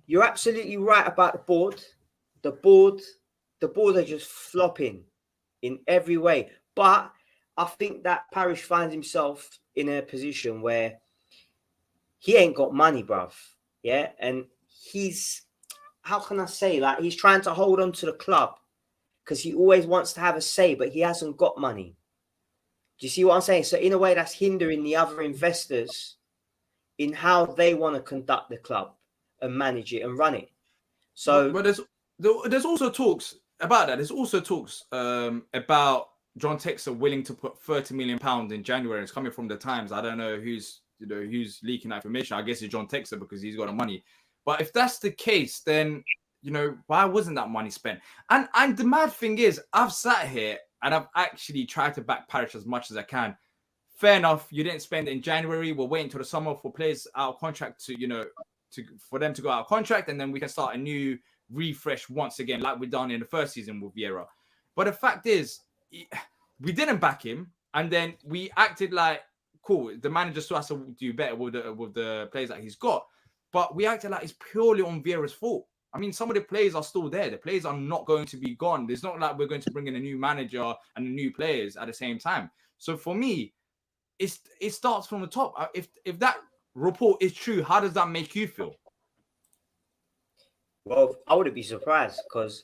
you're absolutely right about the board. The board are just flopping in every way. But I think that Parish finds himself in a position where he ain't got money, bruv. Yeah. And he's, how can I say, like, he's trying to hold on to the club because he always wants to have a say, but he hasn't got money. Do you see what I'm saying? So in a way, that's hindering the other investors in how they want to conduct the club and manage it and run it. So, but there's also talks about that. There's also talks about John Textor willing to put £30 million in January. It's coming from the Times. I don't know who's leaking that information. I guess it's John Textor because he's got the money. But if that's the case, then why wasn't that money spent? And the mad thing is, I've sat here and I've actually tried to back Parish as much as I can. Fair enough, you didn't spend it in January. We're waiting until the summer for players out of contract for them to go out of contract, and then we can start a new refresh once again, like we've done in the first season with Vieira. But the fact is, we didn't back him, and then we acted like, cool, the manager still has to do better with the players that he's got. But we acted like it's purely on Vieira's fault. I mean, some of the players are still there. The players are not going to be gone. It's not like we're going to bring in a new manager and new players at the same time. So for me, it starts from the top. If that report is true, how does that make you feel? Well, I wouldn't be surprised because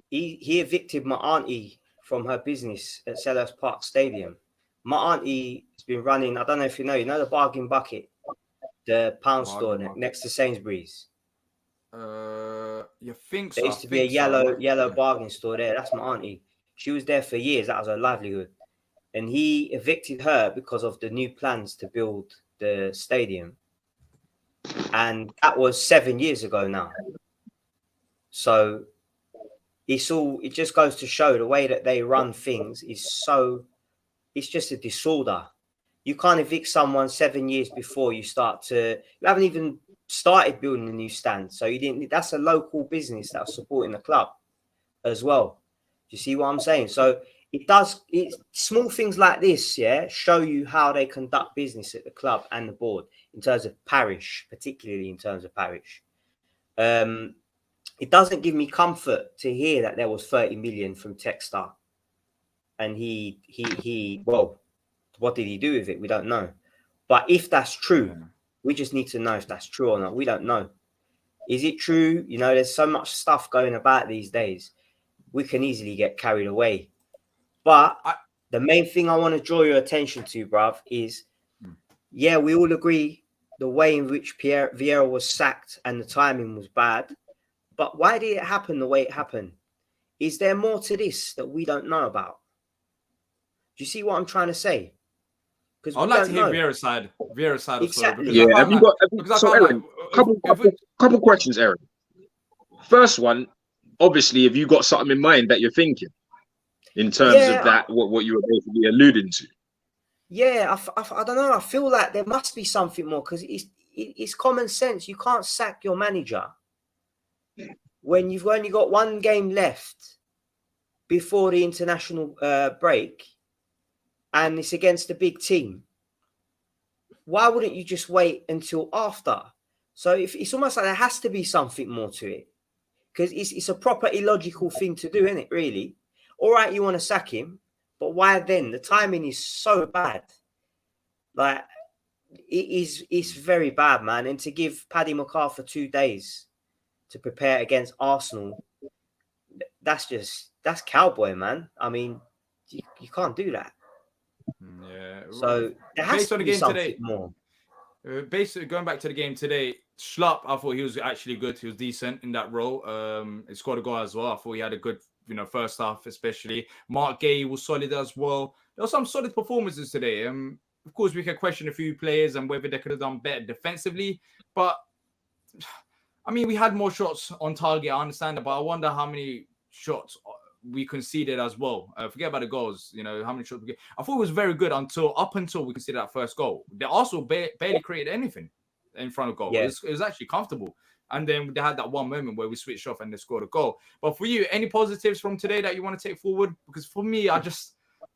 he evicted my auntie from her business at Selhurst Park Stadium. My auntie has been running, I don't know if you know the Bargain Bucket, the pound store next to Sainsbury's. You think so? There used to be a yellow bargain store there. That's my auntie. She was there for years. That was her livelihood. And he evicted her because of the new plans to build the stadium. And that was 7 years ago now. So it just goes to show the way that they run things it's just a disorder. You can't evict someone 7 years before you haven't even started building a new stand. So that's a local business that's supporting the club as well. Do you see what I'm saying? So it's small things like this, show you how they conduct business at the club and the board in terms of Parish, particularly in terms of Parish. It doesn't give me comfort to hear that there was 30 million from Textor. And well, what did he do with it? We don't know. But if that's true, we just need to know if that's true or not. We don't know. Is it true? There's so much stuff going about these days. We can easily get carried away. But the main thing I want to draw your attention to, bruv, is, we all agree the way in which Vieira was sacked and the timing was bad. But why did it happen the way it happened? Is there more to this that we don't know about? Do you see what I'm trying to say? Because I'd like to hear Vieira's side. Exactly. Yeah, couple questions, Aaron. First one, obviously, have you got something in mind that you're thinking in terms of that, what you were basically alluding to? Yeah, I don't know. I feel like there must be something more because it's common sense. You can't sack your manager when you've only got one game left before the international break and it's against a big team, why wouldn't you just wait until after? So if it's almost like there has to be something more to it, because it's a proper illogical thing to do, isn't it? Really, all right, you want to sack him, but why then? The timing is so bad. Like it's very bad, man. And to give Paddy McCarthy 2 days to prepare against Arsenal, that's cowboy, man. I mean, you can't do that. Yeah. So there has Based to on the be game something today, more. basically going back to the game today, Schlupp, I thought he was actually good. He was decent in that role. He scored a goal as well. I thought he had a good, first half, especially. Mark Gay was solid as well. There were some solid performances today. Of course, we can question a few players and whether they could have done better defensively. But I mean, we had more shots on target. I understand that, but I wonder how many shots we conceded as well. Forget about the goals. How many shots we get. I thought it was very good up until we conceded that first goal. They also barely created anything in front of goal. Yeah. It was actually comfortable. And then they had that one moment where we switched off and they scored a goal. But for you, any positives from today that you want to take forward? Because for me, I think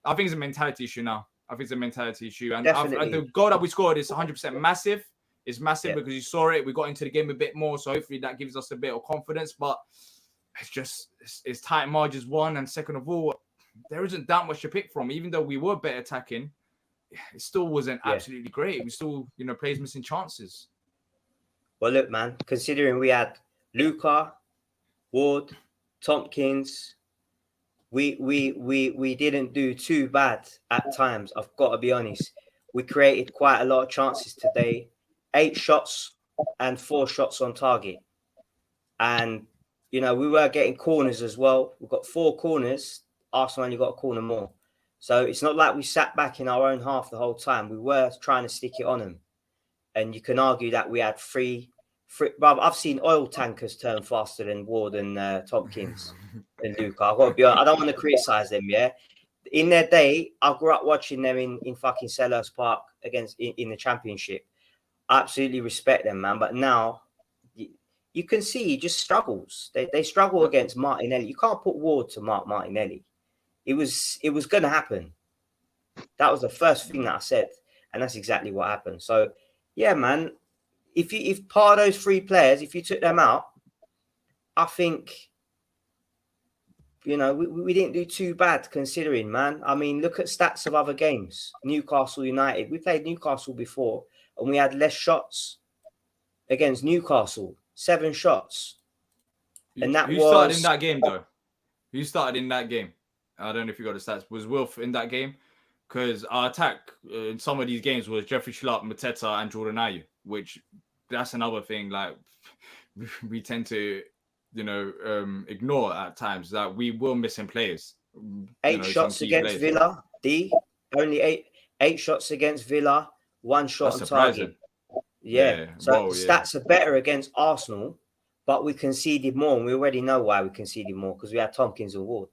it's a mentality issue now. I think it's a mentality issue. And the goal that we scored is 100% massive. It's massive because you saw it. We got into the game a bit more. So hopefully that gives us a bit of confidence. But it's tight margins, one. And second of all, there isn't that much to pick from. Even though we were better attacking, it still wasn't absolutely great. We still, players missing chances. Well, look, man, considering we had Luca, Ward, Tompkins, we didn't do too bad at times. I've got to be honest. We created quite a lot of chances today. 8 shots and 4 shots on target. And, we were getting corners as well. We've got 4 corners. Arsenal only got a corner more. So it's not like we sat back in our own half the whole time. We were trying to stick it on them. And you can argue that we had three. I've seen oil tankers turn faster than Ward and Tompkins and Luca. I've got to be honest, I don't want to criticize them. Yeah, in their day, I grew up watching them in fucking Selhurst Park in the Championship. I absolutely respect them, man. But now you can see he just struggles. They struggle against Martinelli. You can't put Ward to Martinelli. It was going to happen. That was the first thing that I said, and that's exactly what happened. So. Yeah, man. If part of those 3 players, if you took them out, I think, we didn't do too bad considering, man. I mean, look at stats of other games. Newcastle United. We played Newcastle before, and we had less shots against Newcastle. 7 shots. And that Who started in that game, though? Who started in that game? I don't know if you got the stats. Was Wilf in that game? Because our attack in some of these games was Jeffrey Schlupp, Mateta, and Jordan Ayew, which that's another thing. Like we tend to, ignore at times that we will missing players. 8 shots against Villa. Only 8 shots against Villa. 1 shot on target. Yeah. So stats are better against Arsenal, but we conceded more, and we already know why we conceded more because we had Tompkins and Ward.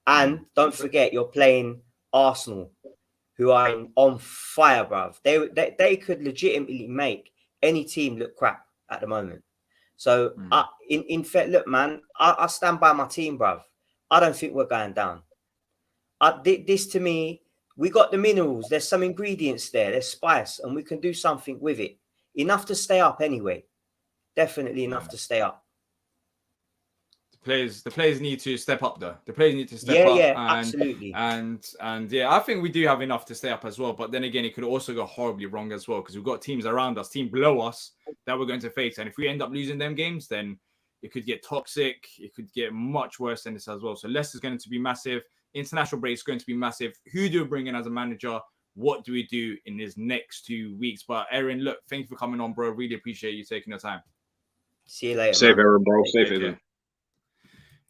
And don't forget, you're playing Arsenal, who are on fire, bruv. They could legitimately make any team look crap at the moment. So, in fact, look, man, I stand by my team, bruv. I don't think we're going down. This to me, we got the minerals. There's some ingredients there. There's spice, and we can do something with it. Enough to stay up anyway. Definitely enough to stay up. The players need to step up, though. The players need to step up. Yeah, absolutely. And I think we do have enough to stay up as well. But then again, it could also go horribly wrong as well because we've got teams around us, team below us that we're going to face. And if we end up losing them games, then it could get toxic. It could get much worse than this as well. So Leicester's going to be massive. International break is going to be massive. Who do we bring in as a manager? What do we do in these next 2 weeks? But Aaron, look, thank you for coming on, bro. Really appreciate you taking your time. See you later. Save Aaron, bro. Save him.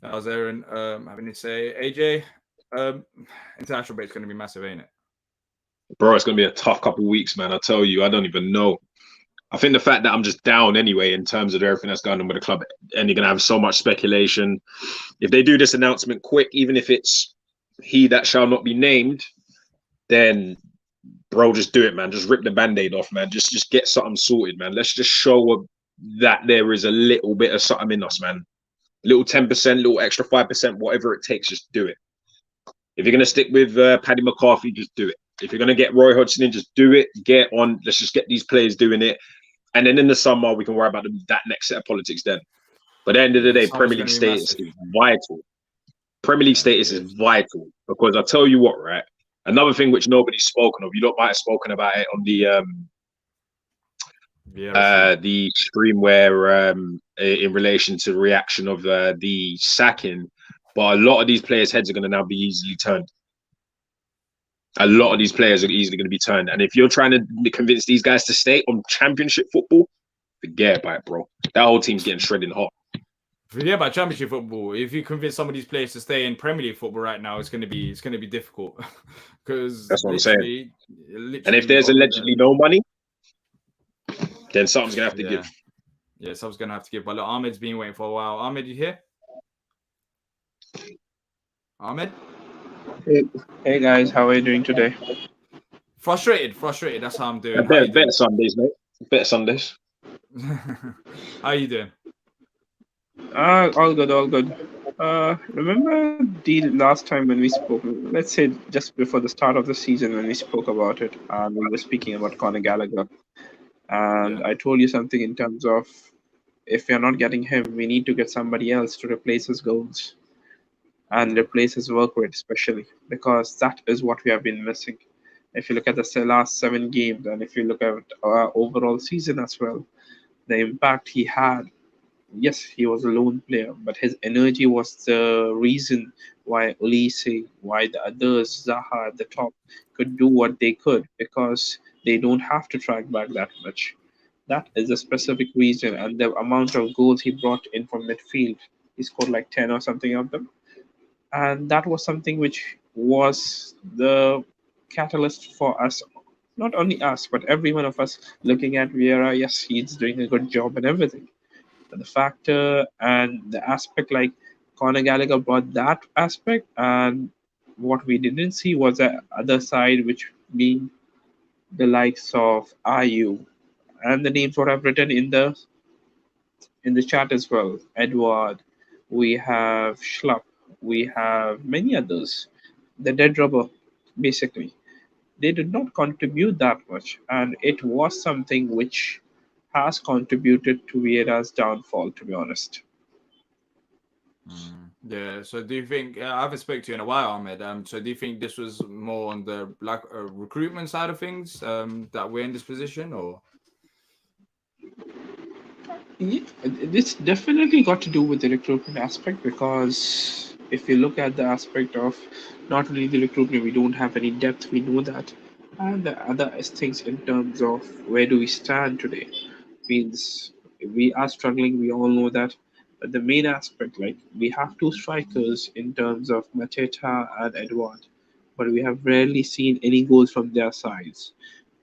That was Aaron having to say, AJ, international break is going to be massive, ain't it? Bro, it's going to be a tough couple of weeks, man. I tell you, I don't even know. I think the fact that I'm just down anyway in terms of everything that's going on with the club, and you're going to have so much speculation. If they do this announcement quick, even if it's he that shall not be named, then, bro, just do it, man. Just rip the Band-Aid off, man. Just get something sorted, man. Let's just show that there is a little bit of something in us, man. Little 10%, little extra 5%, whatever it takes, just do it. If you're going to stick with Paddy McCarthy, just do it. If you're going to get Roy Hodgson in, just do it. Get on. Let's just get these players doing it. And then in the summer, we can worry about that next set of politics then. But at the end of the day, Summer's Premier League gonna be status massive. is vital. Premier League Yeah, status it is is. vital. Because I'll tell you what, right? Another thing which nobody's spoken of, you lot might have spoken about it on the stream where in relation to the reaction of the sacking, but a lot of these players' heads are going to now be easily turned. A lot of these players are easily going to be turned. And if you're trying to convince these guys to stay on championship football, forget about it, bro. That whole team's getting shredding hot. Forget about championship football. If you convince some of these players to stay in Premier League football right now, it's gonna be difficult. Because That's what I'm saying. literally, And if there's allegedly no money, then something's going to have to give. Yeah, someone's gonna have to give. But look, Ahmed's been waiting for a while. Ahmed, you here? Ahmed? Hey guys, how are you doing today? Frustrated. That's how I'm doing. How Better, you doing? better Sundays, mate. Better Sundays. How you doing? All good, all good. Remember the last time when we spoke, let's say just before the start of the season when we spoke about it, and we were speaking about Conor Gallagher, and Yeah. I told you something in terms of if we are not getting him, we need to get somebody else to replace his goals and replace his work rate, especially because that is what we have been missing. If you look at the last 7 games, and if you look at our overall season as well, the impact he had. Yes, he was a lone player, but his energy was the reason why Olise, why the others, Zaha at the top, could do what they could because they don't have to track back that much. That is a specific reason, and the amount of goals he brought in from midfield, he scored like 10 or something of them. And that was something which was the catalyst for us, not only us, but every one of us looking at Vieira. Yes, he's doing a good job and everything. But the factor and the aspect, like Conor Gallagher brought that aspect, and what we didn't see was the other side, which being the likes of IU and the names what I've written in the chat as well. Edward, we have Schlupp, we have many others. The dead rubber, basically. They did not contribute that much, and it was something which has contributed to Vieira's downfall, to be honest. Yeah. So do you think I haven't spoken to you in a while, Ahmed? So do you think this was more on the recruitment side of things that we're in this position, or? Yeah, this definitely got to do with the recruitment aspect because if you look at the aspect of not only the recruitment, we don't have any depth, we know that, and the other things in terms of where do we stand today means we are struggling, we all know that. But the main aspect, like we have 2 strikers in terms of Mateta and Edward, but we have rarely seen any goals from their sides.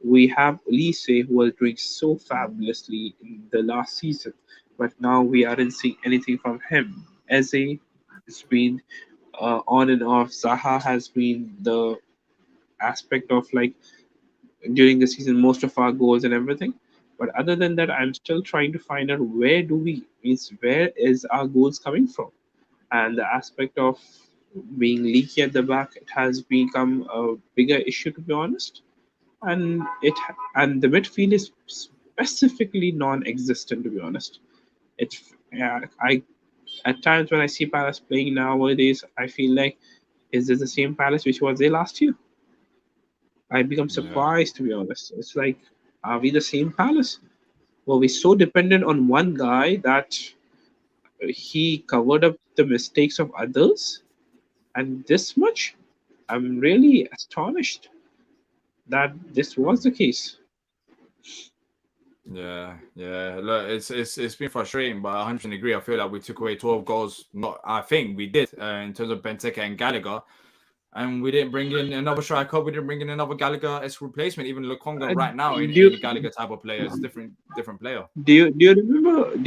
We have Elise who was doing so fabulously in the last season, but now we aren't seeing anything from him. Eze has been on and off. Zaha has been the aspect of like during the season most of our goals and everything. But other than that, I'm still trying to find out where is our goals coming from, and the aspect of being leaky at the back, it has become a bigger issue to be honest, and the midfield is specifically non-existent to be honest. It's I at times when I see Palace playing nowadays, I feel like is this the same Palace which was there last year? I become Yeah. surprised to be honest. It's like, are we the same Palace? Were we so dependent on one guy that he covered up the mistakes of others? And this much? I'm really astonished that this was the case. Yeah. Look, it's been frustrating, but I 100% agree. I feel like we took away 12 goals. Not, I think we did in terms of Benteke and Gallagher, and we didn't bring in another striker. We didn't bring in another Gallagher as replacement. Even Lukonga right now Do in you, a Gallagher type of player is different player. do you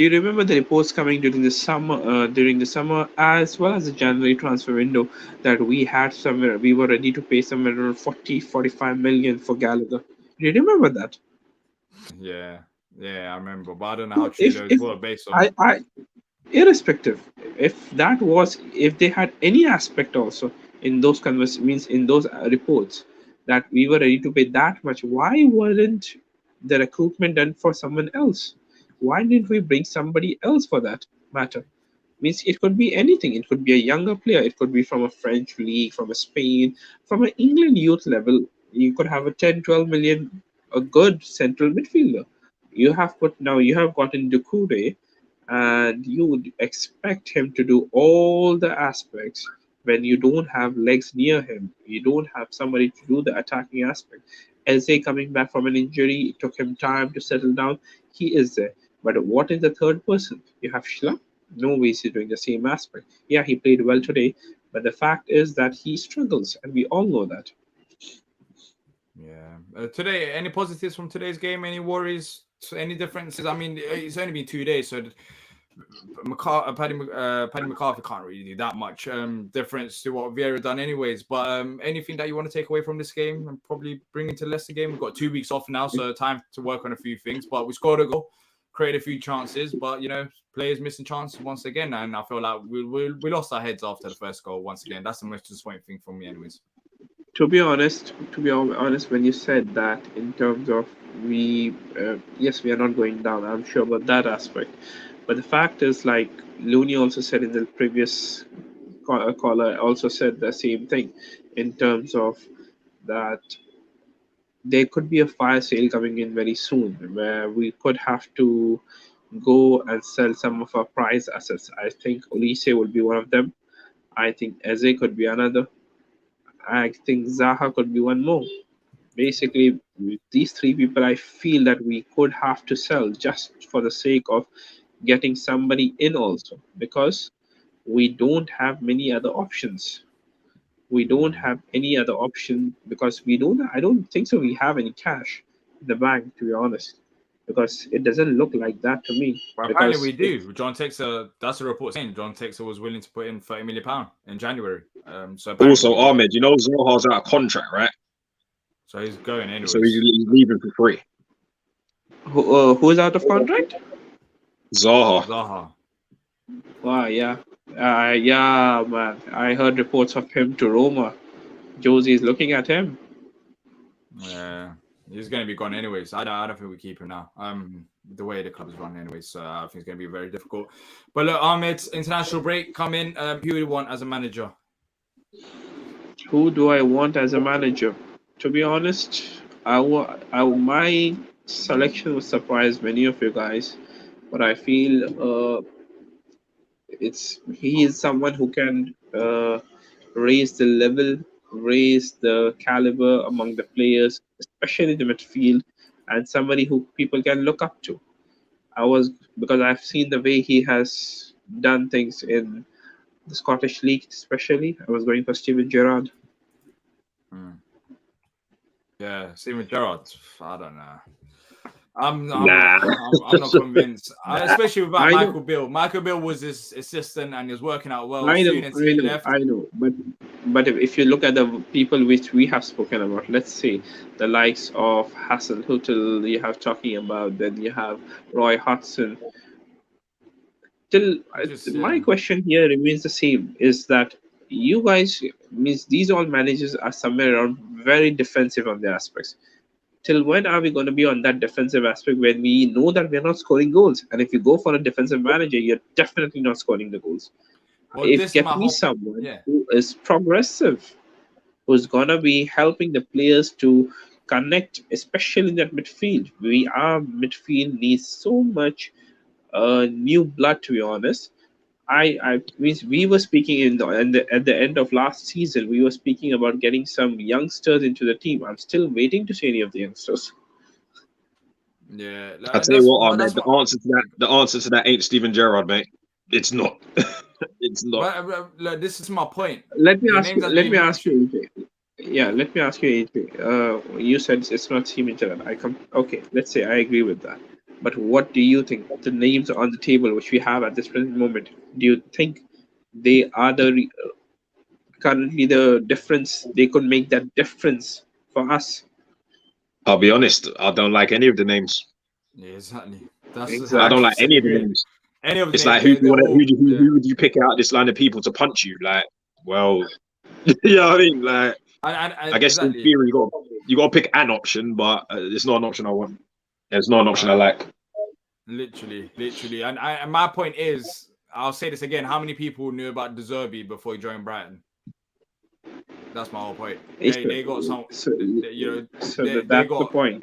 remember the reports coming during the summer as well as the January transfer window that we were ready to pay somewhere around 40-45 million for Gallagher? Do you remember that? Yeah, I remember, but I don't know how So true those were based on. I irrespective, if they had any aspect also, in those means in those reports that we were ready to pay that much. Why weren't the recruitment done for someone else? Why didn't we bring somebody else for that matter? Means it could be anything. It could be a younger player. It could be from a French league, from a Spain, from an England youth level. You could have a 10, 12 million, a good central midfielder. You have gotten Doucouré, and you would expect him to do all the aspects when you don't have legs near him. You don't have somebody to do the attacking aspect. Eze coming back from an injury, it took him time to settle down. He is there. But what is the third person? You have Schlupp. No way he's doing the same aspect. Yeah, he played well today, but the fact is that he struggles, and we all know that. Yeah. Today, any positives from today's game? Any worries? Any differences? I mean, it's only been 2 days, so Paddy McCarthy can't really do that much difference to what Vieira done anyways. But anything that you want to take away from this game and probably bring into the Leicester game? We've got 2 weeks off now, so time to work on a few things. But we scored a goal, created a few chances, but players missing chances once again, and I feel like we lost our heads after the first goal once again. That's the most disappointing thing for me, anyways. To be honest, when you said that in terms of yes, we are not going down. I'm sure about that aspect, but the fact is, like Looney also said in the previous caller, also said the same thing in terms of that there could be a fire sale coming in very soon, where we could have to go and sell some of our prized assets. I think Olise would be one of them. I think Eze could be another. I think Zaha could be one more. Basically, with these 3 people, I feel that we could have to sell just for the sake of getting somebody in also, because we don't have many other options. We don't have any other option because I don't think so we have any cash in the bank, to be honest, because it doesn't look like that to me. Well, apparently we do. John Texer, that's a report saying John Texer was willing to put in £30 million in January. So Also, Ahmed, Zaha's out of contract, right? So he's going anyway. So he's leaving for free. Who's out of contract? Zaha. Wow, yeah. Yeah, man. I heard reports of him to Roma. Josie is looking at him. Yeah, he's going to be gone anyways. I don't think we keep him now. The way the club is run anyways, so I think it's going to be very difficult. But look, Ahmed, international break coming. Who do you want as a manager? Who do I want as a manager? To be honest, my selection will surprise many of you guys, but I feel he is someone who can raise the level, raise the caliber among the players, especially the midfield, and somebody who people can look up to. Because I've seen the way he has done things in the Scottish League, especially. I was going for Steven Gerrard. Yeah, Steven Gerrard. I don't know. I'm not convinced, especially without Michael Beale. Michael Beale was his assistant and he was working out well. I know. But if you look at the people which we have spoken about, let's say the likes of Hasenhüttl, you have talking about, then you have Roy Hodgson. My question here remains the same: is that you guys means these all managers are somewhere around very defensive on their aspects. Till when are we going to be on that defensive aspect when we know that we're not scoring goals? And if you go for a defensive manager, you're definitely not scoring the goals. Well, someone who is progressive, who's going to be helping the players to connect, especially in that midfield. Our midfield needs so much new blood, to be honest. We were speaking at the end of last season. We were speaking about getting some youngsters into the team. I'm still waiting to see any of the youngsters. Yeah, I tell you what, Ahmed, the answer to that ain't Steven Gerrard, mate. It's not. It's not. But, this is my point. Let me ask you, AJ. Yeah, let me ask you, AJ. You said it's not Steven Gerrard. Okay, let's say I agree with that. But what do you think? The names on the table which we have at this present moment, do you think they are currently the difference? They could make that difference for us? I'll be honest. I don't like any of the names. Yeah, exactly. I don't like any of the names. It's like who would you pick out this line of people to punch you? Like, well, Yeah, I mean, like, And I guess in exactly. theory you got to pick an option, but it's not an option I want. It's not an option I like. Literally. And my point is, I'll say this again: how many people knew about De Zerbi before he joined Brighton? That's my whole point. They got some, So, they that's the got. point.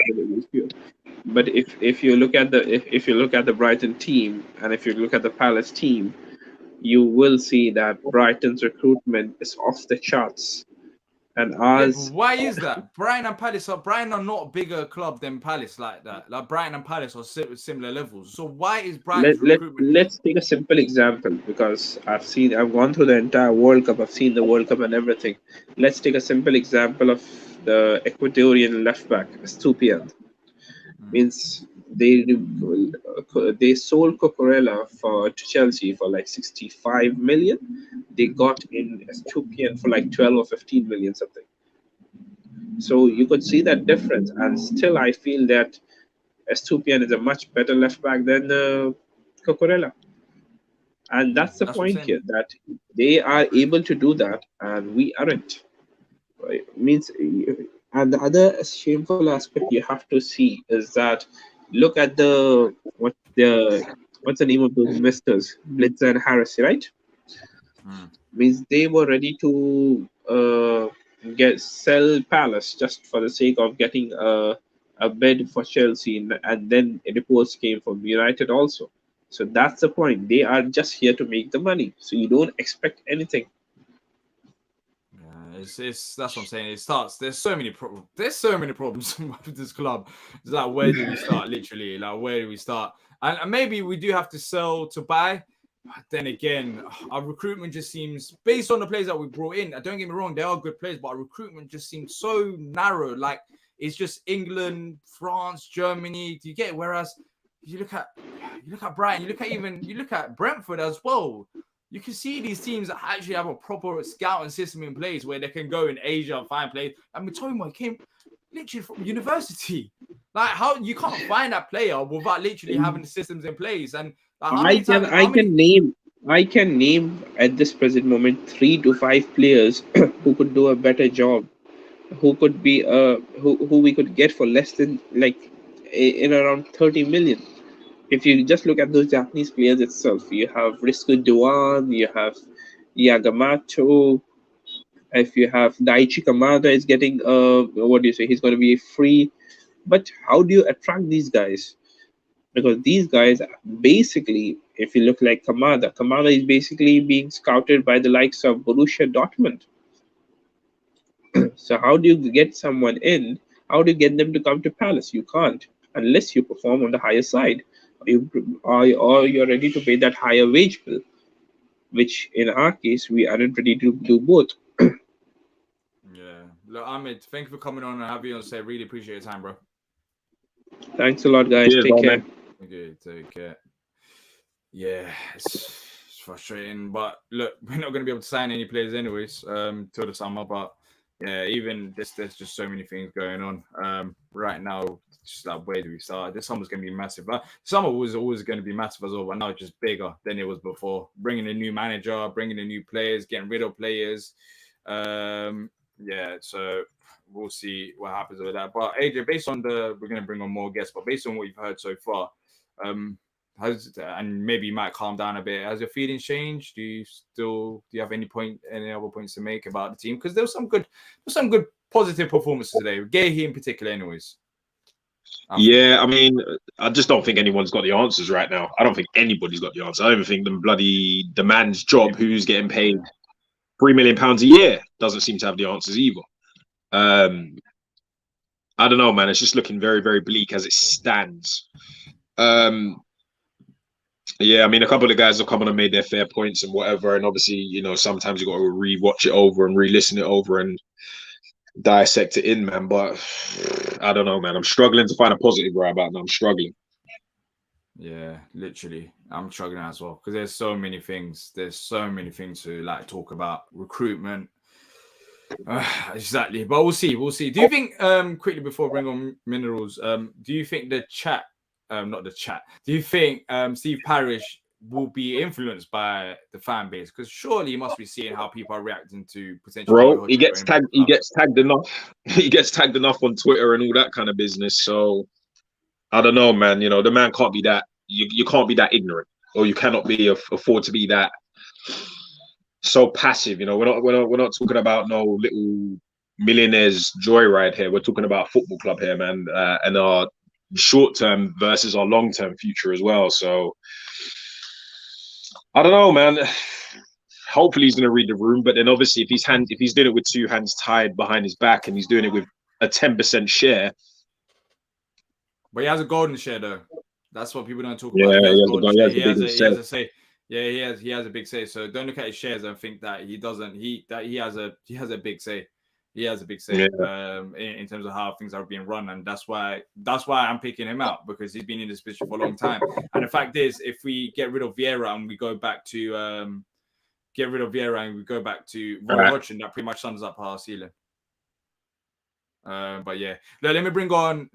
But if you look at the if you look at the Brighton team and if you look at the Palace team, you will see that Brighton's recruitment is off the charts, and Yeah, but ours. why is that? Brighton are not a bigger club than Palace like that. Like Brighton and Palace are similar levels. So why is Brighton's recruitment? Let's take a simple example because I've gone through the entire World Cup. I've seen the World Cup and everything. Let's take a simple example of the Ecuadorian left back, Stupian. Means they sold Cucurella to Chelsea for like 65 million. They got in Stupian for like 12 or 15 million something. So you could see that difference, and still I feel that Estupian is a much better left back than Cucurella. And that's the That's what I'm point saying. here, that they are able to do that and we aren't. Right? Means, and the other shameful aspect you have to see is that look at what's the name of those misters, Blitzer and Harris, right? Means they were ready to sell Palace just for the sake of getting a bid for Chelsea, and then reports came from United also. So that's the point. They are just here to make the money. So you don't expect anything. Yeah, it's that's what I'm saying. It starts. There's so many problems. There's so many problems with this club. It's like, where do we start? Literally, like, where do we start? And maybe we do have to sell to buy. But then again, our recruitment just seems, based on the players that we brought in. Don't get me wrong, they are good players, but our recruitment just seems so narrow. Like, it's just England, France, Germany. Do you get it? Whereas you look at Brighton, you look at Brentford as well. You can see these teams that actually have a proper scouting system in place where they can go in Asia and find players. And Mitoma came literally from university. Like, how you can't find that player without literally having the systems in place. And like, I can name at this present moment 3 to 5 players who could do a better job, who could be who we could get for less than like in around 30 million. If you just look at those Japanese players itself, you have Risco Duan, you have Yagamato. If you have Daichi Kamada is getting what do you say? He's going to be free. But how do you attract these guys? Because these guys basically, if you look like Kamada is basically being scouted by the likes of Borussia Dortmund. So how do you get someone in? How do you get them to come to Palace? You can't unless you perform on the higher side. Or you're ready to pay that higher wage bill, which in our case we aren't ready to do both. Yeah. Look, Ahmed, thank you for coming on and having you on say. Really appreciate your time, bro. Thanks a lot, guys. Cheers, Take bro, care. man. Okay, take care. Yeah, it's frustrating, but look, we're not going to be able to sign any players anyways till the summer. But yeah, even there's just so many things going on right now. Just like, where do we start? This summer's going to be massive. Summer was always going to be massive as well, but now it's just bigger than it was before. Bringing a new manager, bringing in new players, getting rid of players. Yeah, so we'll see what happens with that. But AJ, based on we're going to bring on more guests, but based on what you've heard so far, and maybe you might calm down a bit. Has your feelings changed? Do you have any other points to make about the team? Because there was some good positive performances today. Gahey in particular, anyways. Yeah, I mean, I just don't think anyone's got the answers right now. I don't think anybody's got the answer. I don't even think the man's job, who's getting paid £3 million a year, doesn't seem to have the answers either. I don't know, man. It's just looking very, very bleak as it stands. Yeah, I mean, a couple of guys have come on and made their fair points and whatever. And obviously, you know, sometimes you got to re-watch it over and re-listen it over and dissect it in, man. But I don't know, man. I'm struggling to find a positive right about now. I'm struggling. Yeah, literally, I'm struggling as well because there's so many things. There's so many things to like talk about. Recruitment, exactly. But we'll see. We'll see. Do you think, quickly before we bring on Minerals, do you think the chat, not the chat, do you think Steve Parish will be influenced by the fan base, because surely you must be seeing how people are reacting to potential Bro, boycotting he gets going tagged. back He up. gets tagged enough. He gets tagged enough on Twitter and all that kind of business. So I don't know, man. You know, the man can't be that. You can't be that ignorant, or you cannot be afford to be that so passive. You know, we're not talking about no little millionaires joyride here. We're talking about a football club here, man, and our short term versus our long term future as well. So I don't know, man. Hopefully he's going to read the room, but then obviously if he's doing it with two hands tied behind his back and he's doing it with a 10% share. But he has a golden share though. That's what people don't talk Yeah, about. He has he golden has share. the biggest He has say. a say. Yeah, he has a big say. So don't look at his shares and think that he doesn't. He has a big say. He has a big say in terms of how things are being run, and that's why I'm picking him out, because he's been in this position for a long time. And the fact is, if we get rid of Vieira and we go back to Roy Hodgson, that pretty much sums up our ceiling. But yeah, let me bring on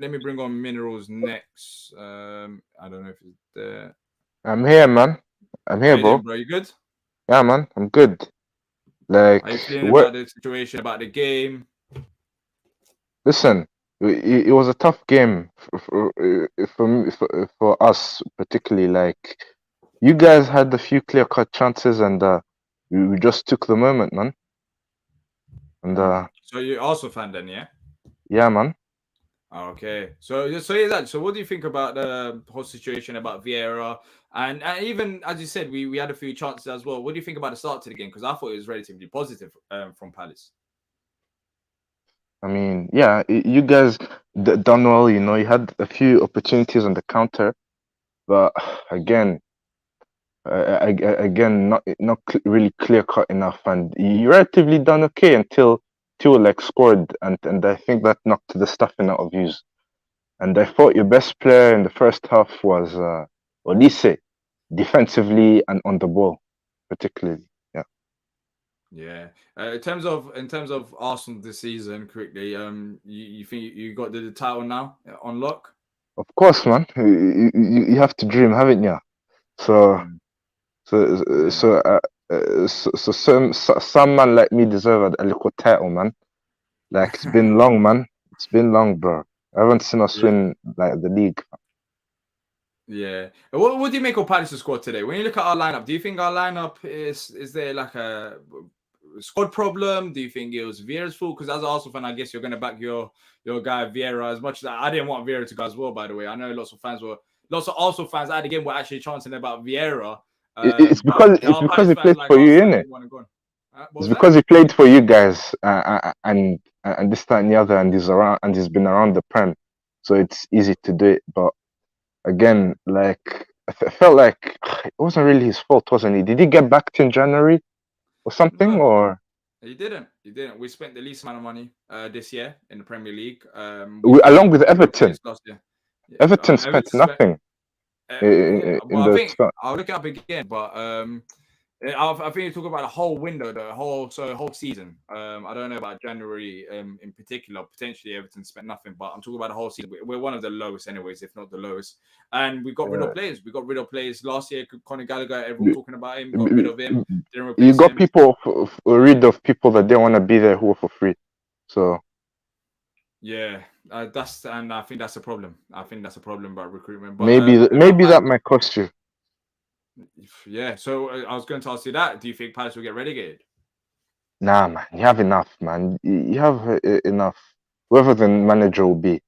Minerals next. I don't know if it's there. I'm here, man. I'm here, How you bro. doing, bro? You good? Yeah, man. I'm good. Like, How you feeling what? about the situation, about the game? Listen, it was a tough game for us, particularly. Like, you guys had a few clear-cut chances, and we just took the moment, man. And So you're also fan then, yeah? yeah, man. Okay. So what do you think about the whole situation about Vieira? And even as you said, we had a few chances as well. What do you think about the start to the game? Because I thought it was relatively positive from Palace. I mean, yeah, you guys done well. You know, you had a few opportunities on the counter, but again, not really clear cut enough, and you relatively done okay until like scored, and I think that knocked the stuffing out of you. And I thought your best player in the first half was Olise, defensively and on the ball, particularly. Yeah. Yeah. In terms of Arsenal this season, quickly, you think you got the title now on lock? Of course, man. You have to dream, haven't you? So. So some man like me deserve a little title, man. Like, it's been long, man. It's been long, bro. I haven't seen us win like the league. Yeah. What do you make of Palace's squad today? When you look at our lineup, do you think our lineup is there like a squad problem? Do you think it was Vieira's fault? Because as an Arsenal fan, I guess you're going to back your guy Vieira as much as I didn't want Vieira to go as well. By the way, I know lots of Arsenal fans at the game were actually chanting about Vieira. It's because he played for you, innit? It's That? because he played for you guys, and this, that, and the other, and he's been around the Prem, so it's easy to do it. But again, like, I felt like it wasn't really his fault, wasn't he? Did he get backed in January or something? No. Or He didn't. We spent the least amount of money this year in the Premier League. Along with Everton. Last year. Everton spent nothing. Well, I think I'll look it up again, but I think you talk about the whole window, the whole season. I don't know about January in particular. Potentially Everton spent nothing, but I'm talking about the whole season. We're one of the lowest, anyways, if not the lowest. And we got rid of players. We got rid of players last year. Conor Gallagher, everyone talking about him. Got rid of him. You got people rid of people that didn't want to be there who were for free. So yeah, I think that's a problem. I think that's a problem about recruitment. But maybe that might cost you. Yeah, so I was going to ask you that. Do you think Palace will get relegated? Nah, man, you have enough, man. You have enough. Whoever the manager will be,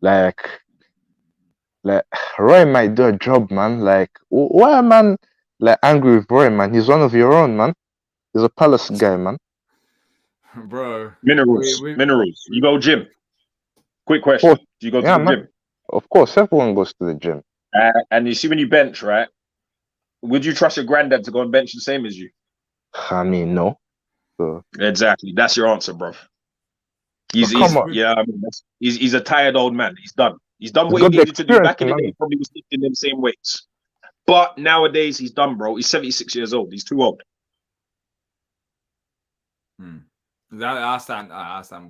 like Roy might do a job, man. Like, why, man? Like, angry with Roy, man. He's one of your own, man. He's a Palace guy, man. Bro, Minerals. You go gym. Quick question: do you go to the gym? Of course, everyone goes to the gym. And you see when you bench, right? Would you trust your granddad to go and bench the same as you? I mean, no. So. Exactly. That's your answer, bro. He's a tired old man. He's done. He's done what he needed to do. Back in the day, he probably was lifting them same weights. But nowadays, he's done, bro. He's 76 years old. He's too old. I stand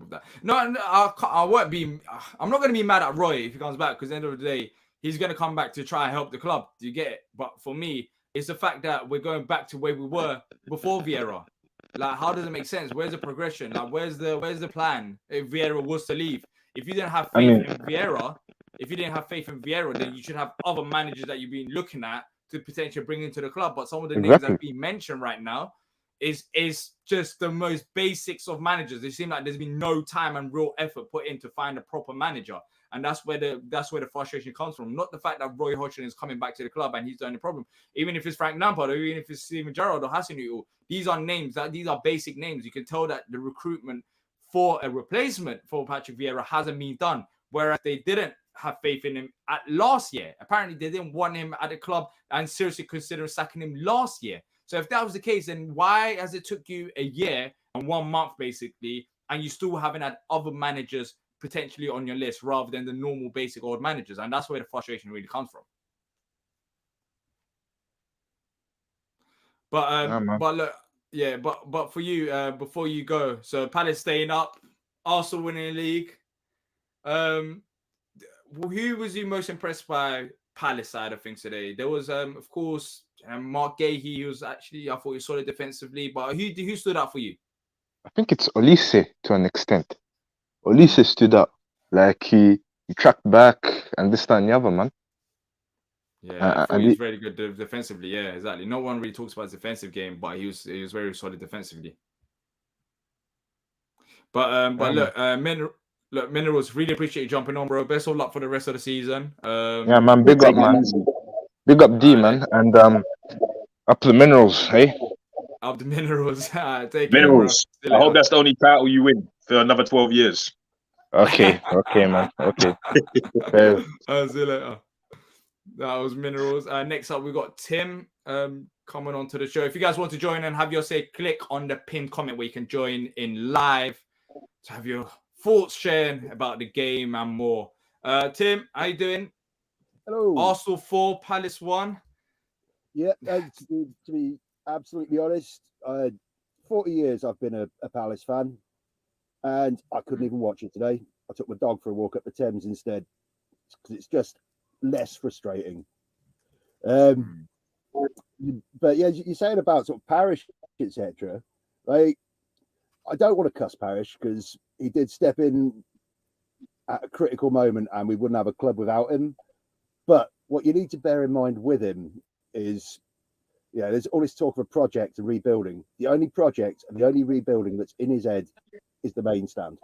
with that. No, I won't be. I'm not going to be mad at Roy if he comes back, because at the end of the day, he's going to come back to try and help the club. Do you get it? But for me, It's the fact that we're going back to where we were before Vieira. Like, how does it make sense? Where's the progression? Like, where's the plan if Vieira was to leave? If you didn't have I faith mean, in Vieira, then you should have other managers that you've been looking at to potentially bring into the club. But some of the names exactly. that being mentioned right now is just the most basics of managers. It seems like there's been no time and real effort put in to find a proper manager. And that's where the frustration comes from. Not the fact that Roy Hodgson is coming back to the club and he's the only problem. Even if it's Frank Lampard, or even if it's Steven Gerrard or Hasenhuttl, these are names these are basic names. You can tell that the recruitment for a replacement for Patrick Vieira hasn't been done. Whereas they didn't have faith in him at last year. Apparently, they didn't want him at the club and seriously consider sacking him last year. So if that was the case, then why has it took you a year and 1 month basically, and you still haven't had other managers potentially on your list rather than the normal basic old managers? And that's where the frustration really comes from. But but for you, before you go, so Palace staying up, Arsenal winning the league. Who was you most impressed by Palace side of things today? There was of course Mark Gahey. He was actually, I thought he was solid defensively, but who stood out for you? I think it's Olise to an extent. Olise stood up. Like he tracked back and this, that, and the other, man. Yeah, I thought And he was very good defensively. Yeah, exactly. No one really talks about his defensive game, but he was very solid defensively. But Minerals, really appreciate you jumping on, bro. Best of luck for the rest of the season. yeah, man, big up, Take it man. easy. Big up D, man. And up the Minerals, hey? Up the Minerals. Take care, bro. Minerals. See you I hope later. that's the only title you win for another 12 years. Okay, man. Okay. Fair. See you later. That was Minerals. Next up, we got Tim coming on to the show. If you guys want to join and have your say, click on the pinned comment where you can join in live to have your thoughts shared about the game and more. Tim, how you doing? Hello. Arsenal 4, Palace 1. Yeah, to be absolutely honest, 40 years I've been a Palace fan, and I couldn't even watch it today. I took my dog for a walk up the Thames instead because it's just less frustrating. But yeah, you're saying about sort of Parish, etc. Like, I don't want to cuss Parish because he did step in at a critical moment, and we wouldn't have a club without him. But what you need to bear in mind with him is, yeah, there's all this talk of a project and rebuilding. The only project and the only rebuilding that's in his head is the main stand.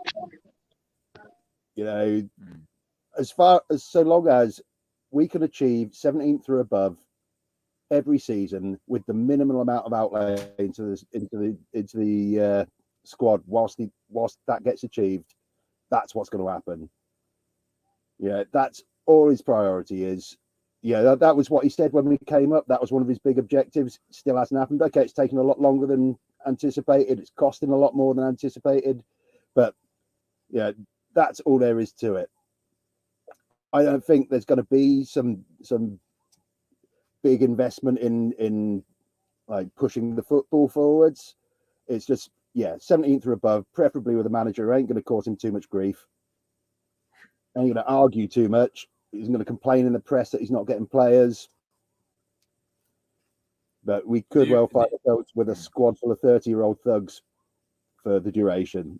You know, so long as we can achieve 17th or above every season with the minimal amount of outlay into the squad, whilst that gets achieved, that's what's going to happen. Yeah, that's all his priority is. Yeah, that was what he said when we came up. That was one of his big objectives. Still hasn't happened. Okay, it's taken a lot longer than anticipated. It's costing a lot more than anticipated. But yeah, that's all there is to it. I don't think there's going to be some big investment in like pushing the football forwards. It's just, yeah, 17th or above, preferably with a manager who ain't going to cause him too much grief. Ain't going to argue too much. He's going to complain in the press that he's not getting players. But we could well find ourselves with a squad full of 30-year-old thugs for the duration.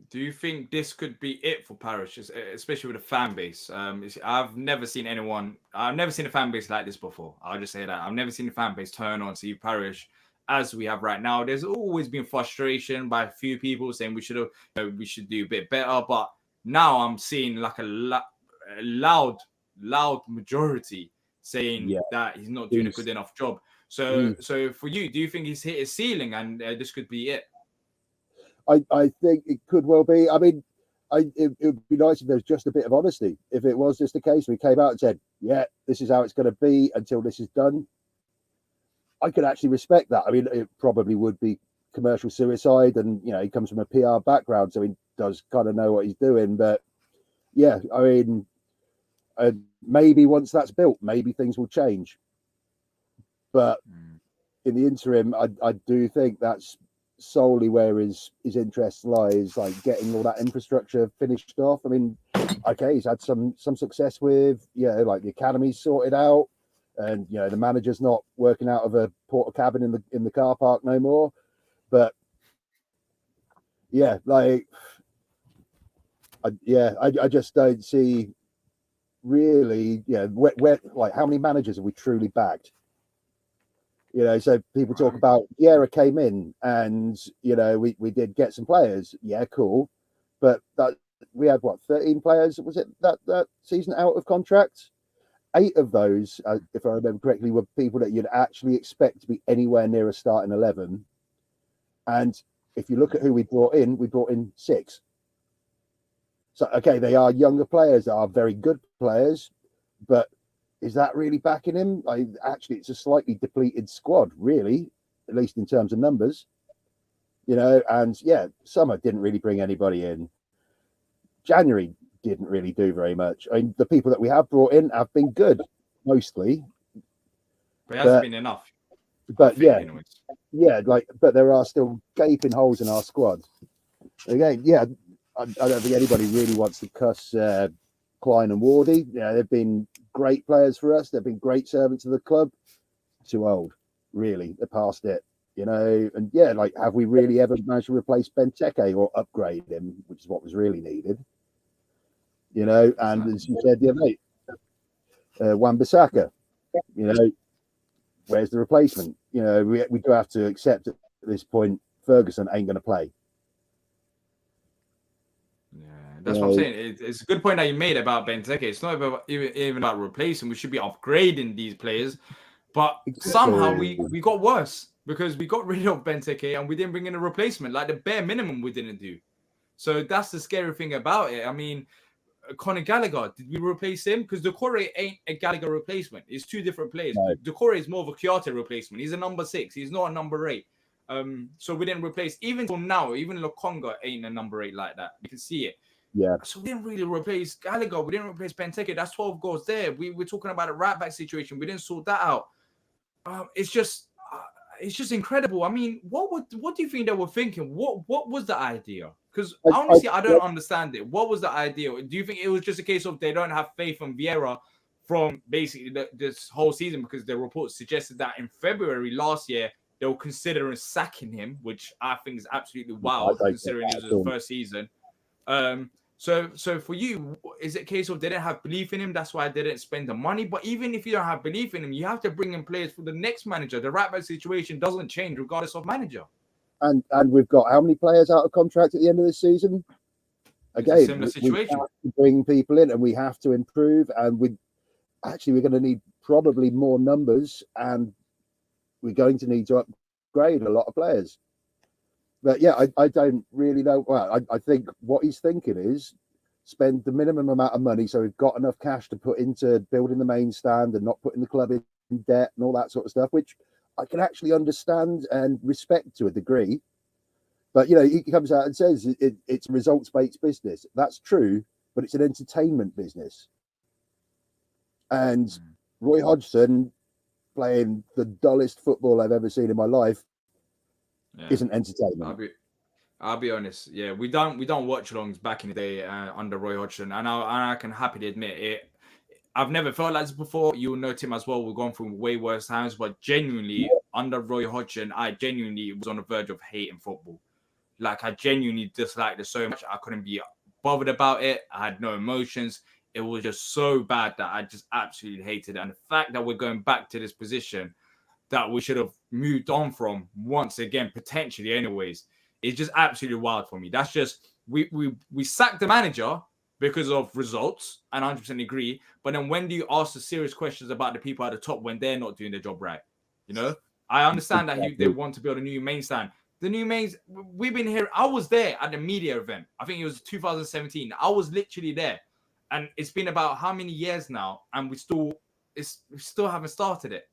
Do you think this could be it for Parish, especially with the fan base? I've never seen a fan base like this before. I'll just say that. I've never seen a fan base turn on Steve Parish as we have right now. There's always been frustration by a few people saying we should do a bit better. But now I'm seeing like a loud majority saying that he's not doing a good enough job. So for you, do you think he's hit his ceiling and this could be it? I think it could well be. I mean, it would be nice if there was just a bit of honesty. If it was just the case, we came out and said, yeah, this is how it's going to be until this is done. I could actually respect that. I mean, it probably would be commercial suicide, and, you know, he comes from a PR background, so he does kind of know what he's doing. But yeah, I mean, maybe once that's built, maybe things will change. But in the interim, I do think that's solely where his interest lies, like getting all that infrastructure finished off. I mean, okay, he's had some success with, like the academy sorted out. and the manager's not working out of a porta cabin in the car park no more. But yeah, like I just don't see really, where like how many managers have we truly backed? So people talk about Vieira came in and we did get some players, cool, but that we had 13 players, was it that season out of contract? 8 of those, if I remember correctly, were people that you'd actually expect to be anywhere near a starting 11. And if you look at who we brought in 6. So okay, they are younger players, they are very good players, but is that really backing him? Actually, it's a slightly depleted squad, really, at least in terms of numbers. And summer didn't really bring anybody in. January didn't really do very much. I mean, the people that we have brought in have been good, mostly. But it hasn't been enough. But but there are still gaping holes in our squad. Again, I don't think anybody really wants to cuss Klein and Wardy. They've been great players for us. They've been great servants of the club. Too old, really. They're past it, And have we really ever managed to replace Benteke or upgrade him, which is what was really needed? And as you said the other night, Wan-Bissaka, where's the replacement? We do have to accept at this point Ferguson ain't going to play. That's what I'm saying. It's a good point that you made about Benteke. It's not about even about replacing. We should be upgrading these players, but somehow we got worse because we got rid of Benteke and we didn't bring in a replacement. Like the bare minimum we didn't do. So that's the scary thing about it. I mean, Conor Gallagher, did we replace him? Because Decore ain't a Gallagher replacement. It's 2 different players. No. Decore is more of a Kyoto replacement. He's a number 6. He's not a number 8. So we didn't replace. Even till now, even Lokonga ain't a number 8 like that. You can see it. Yeah. So we didn't really replace Gallagher. We didn't replace Benteke. That's 12 goals there. We're talking about a right back situation. We didn't sort that out. It's just incredible. I mean, what do you think they were thinking? What was the idea? Because honestly, I don't understand it. What was the idea? Do you think it was just a case of they don't have faith in Vieira from basically this whole season? Because the reports suggested that in February last year they were considering sacking him, which I think is absolutely wild considering it was his first season. So for you, is it a case of they didn't have belief in him? That's why they didn't spend the money. But even if you don't have belief in him, you have to bring in players for the next manager. The right back situation doesn't change regardless of manager. And we've got how many players out of contract at the end of this season? Again, similar situation. We have to bring people in and we have to improve. And we're going to need probably more numbers, and we're going to need to upgrade a lot of players. But I don't really know. Well, I think what he's thinking is spend the minimum amount of money so we've got enough cash to put into building the main stand and not putting the club in debt and all that sort of stuff, which I can actually understand and respect to a degree. But, he comes out and says it's a results-based business. That's true, but it's an entertainment business. And Roy Hodgson playing the dullest football I've ever seen in my life isn't entertainment. I'll be honest. Yeah, we don't watch alongs back in the day under Roy Hodgson, and I can happily admit it. I've never felt like this before. You'll know Tim as well. We've gone through way worse times, but genuinely under Roy Hodgson, I genuinely was on the verge of hating football. Like I genuinely disliked it so much. I couldn't be bothered about it. I had no emotions. It was just so bad that I just absolutely hated it. And the fact that we're going back to this position that we should have moved on from once again, potentially anyways, it's just absolutely wild for me. That's just, we sacked the manager because of results, and 100% agree. But then when do you ask the serious questions about the people at the top when they're not doing their job right? I understand that they want to build a new main stand. The new mains, we've been here. I was there at the media event. I think it was 2017. I was literally there. And it's been about how many years now, and we still haven't started it.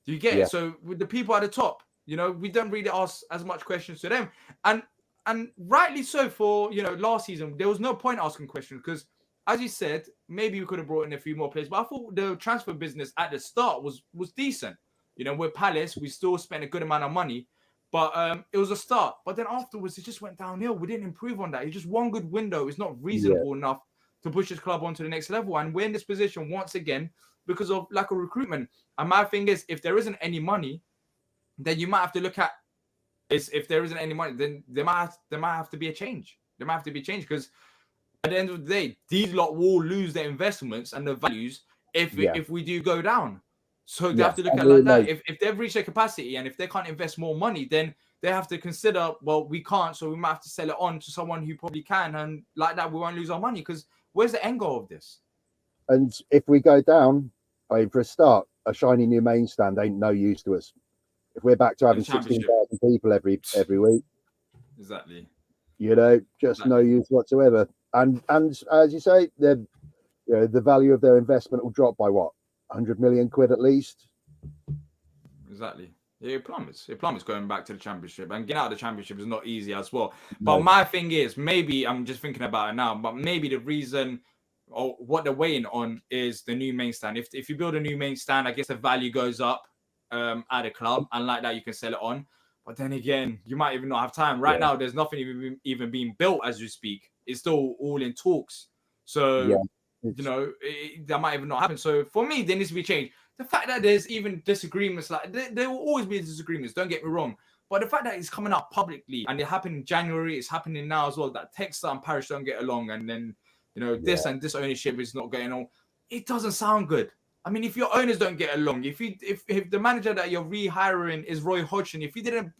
Do you get it? So with the people at the top, we don't really ask as much questions to them. And rightly so for, last season, there was no point asking questions because, as you said, maybe we could have brought in a few more players. But I thought the transfer business at the start was decent. With Palace, we still spent a good amount of money. But it was a start. But then afterwards, it just went downhill. We didn't improve on that. It's just one good window. It's not reasonable enough to push this club onto the next level. And we're in this position once again. because of lack of recruitment. And my thing is, if there isn't any money, then you might have to look at if there isn't any money, then there might have to be a change. There might have to be a change because at the end of the day, these lot will lose their investments and their values if we do go down. So they have to look at it like that. If they've reached their capacity and if they can't invest more money, then they have to consider, well, we can't, so we might have to sell it on to someone who probably can, and like that we won't lose our money. Because where's the end goal of this? And if we go down, I mean, for a start, a shiny new main stand ain't no use to us. If we're back to having 16,000 people every week, exactly, just no use whatsoever. And as you say, the value of their investment will drop by what, 100 million quid at least. Exactly. It plummets going back to the championship, and getting out of the championship is not easy as well. But my thing is, maybe I'm just thinking about it now, but maybe the reason or what they're waiting on is the new main stand. If you build a new main stand, I guess the value goes up at a club, and like that you can sell it on. But then again, you might even not have time. Right now, there's nothing even being built as you speak. It's still all in talks. So that might even not happen. So for me, there needs to be change. The fact that there's even disagreements, like there will always be disagreements, don't get me wrong. But the fact that it's coming out publicly and it happened in January, it's happening now as well, that Texas and Parish don't get along, and then this and this ownership is not getting on. It doesn't sound good. I mean, if your owners don't get along, if the manager that you're rehiring is Roy Hodgson, if you didn't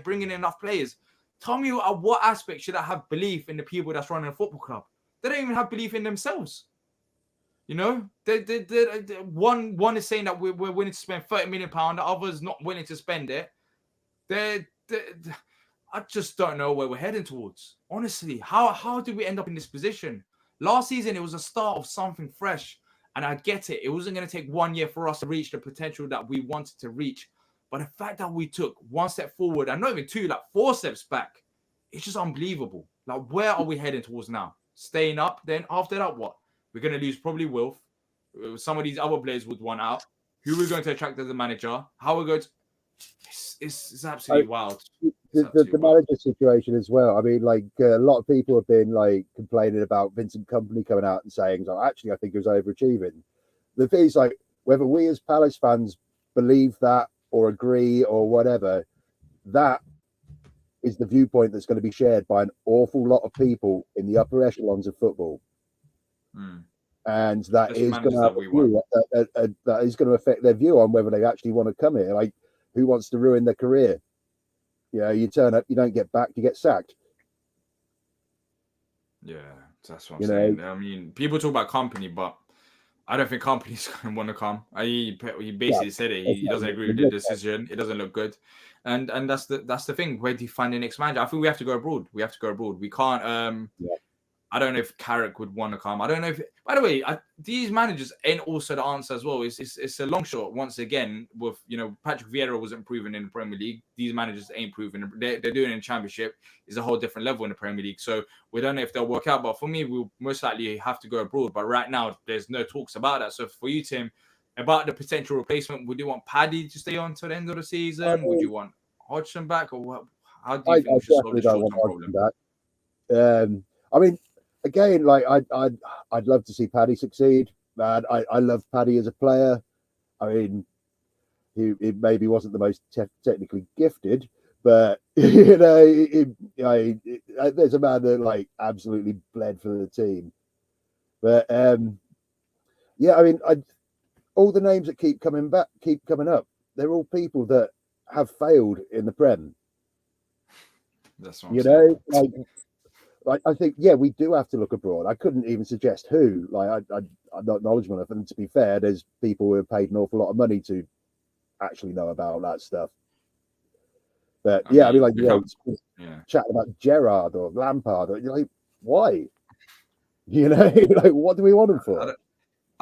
bring in enough players, tell me what aspect should I have belief in the people that's running a football club? They don't even have belief in themselves. One is saying that we're willing to spend £30 million, the other's not willing to spend it. I just don't know where we're heading towards. Honestly, how did we end up in this position? Last season, it was a start of something fresh. And I get it. It wasn't going to take 1 year for us to reach the potential that we wanted to reach. But the fact that we took one step forward and not even two, like 4 steps back, it's just unbelievable. Like, where are we heading towards now? Staying up? Then after that, what? We're going to lose probably Wilf. Some of these other players would want out. Who are we going to attract as a manager? How are we going to... It's absolutely wild. The manager situation as well. I mean, like a lot of people have been like complaining about Vincent Kompany coming out and saying, "Oh, actually, I think he was overachieving." The thing is, like, whether we as Palace fans believe that or agree or whatever, that is the viewpoint that's going to be shared by an awful lot of people in the upper echelons of football, and that is going to that is going to affect their view on whether they actually want to come here. Like, who wants to ruin their career? You turn up, you don't get back, you get sacked. Yeah, that's what I'm saying. I mean, people talk about Kompany, but I don't think Kompany's going to want to come. He basically said it. He doesn't agree with the decision. It doesn't look good, and that's the thing. Where do you find the next manager? I think we have to go abroad. We can't. I don't know if Carrick would want to come. I don't know if. By the way, these managers ain't also the answer as well. It's a long shot once again. With Patrick Vieira wasn't proven in the Premier League. These managers ain't proven. They're doing it in Championship. Is a whole different level in the Premier League. So we don't know if they'll work out. But for me, we'll most likely have to go abroad. But right now, there's no talks about that. So for you, Tim, about the potential replacement, would you want Paddy to stay on to the end of the season? Would you want Hodgson back, or what? How do you think we should solve this short-term problem? Back. I mean. Again, like I'd love to see Paddy succeed, man. I love Paddy as a player. I mean, he maybe wasn't the most technically gifted, but there's a man that like absolutely bled for the team. But I mean, all the names that keep coming up. They're all people that have failed in the Prem. That's what I'm saying. I think, we do have to look abroad. I couldn't even suggest who. Like, I'm not knowledgeable enough. And to be fair, there's people who have paid an awful lot of money to actually know about that stuff. But I mean, like, chatting about Gerrard or Lampard, or you're like, why? Like, what do we want him for?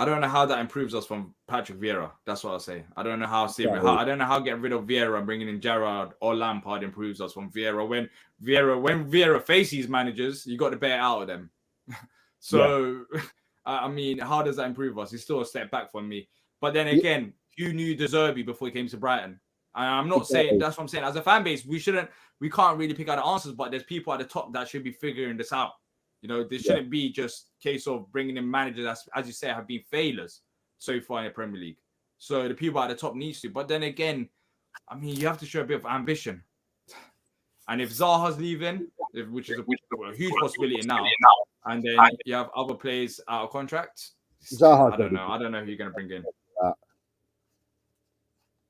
I don't know how that improves us from Patrick Vieira. That's what I'll say. I don't know I don't know how getting rid of Vieira and bringing in Gerrard or Lampard improves us from Vieira. When Vieira faces managers, you got to bear out of them. So, I mean, how does that improve us? It's still a step back for me. But then again, you knew De Zerbi before he came to Brighton. And I'm not saying that's what I'm saying. As a fan base, we can't really pick out the answers, but there's people at the top that should be figuring this out. This shouldn't be just a case of bringing in managers that, as you say, have been failures. so far in the Premier League. So the people at the top needs to. But then again, I mean, you have to show a bit of ambition. And if Zaha's leaving, which is a huge possibility now, and then you have other players out of contract, Zaha's I don't know. I don't know who you're going to bring in.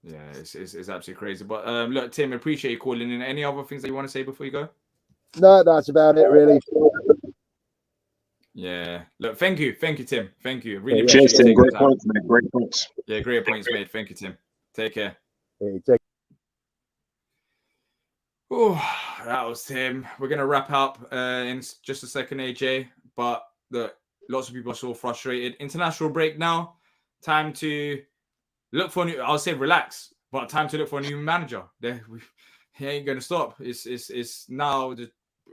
Yeah, it's absolutely crazy. But look, Tim, appreciate you calling in. Any other things that you want to say before you go? No, that's about it, really. Yeah. Look, thank you, Tim. Thank you. Really Cheers, appreciate Tim. you taking Great the time. points, mate. Great points. Yeah, great points made. Thank you, Tim. Take care. Oh, that was Tim. We're gonna wrap up in just a second, AJ. But look, lots of people are so frustrated. International break now. Time to look for a new. I'll say relax, but time to look for a new manager. He ain't gonna stop. It's now the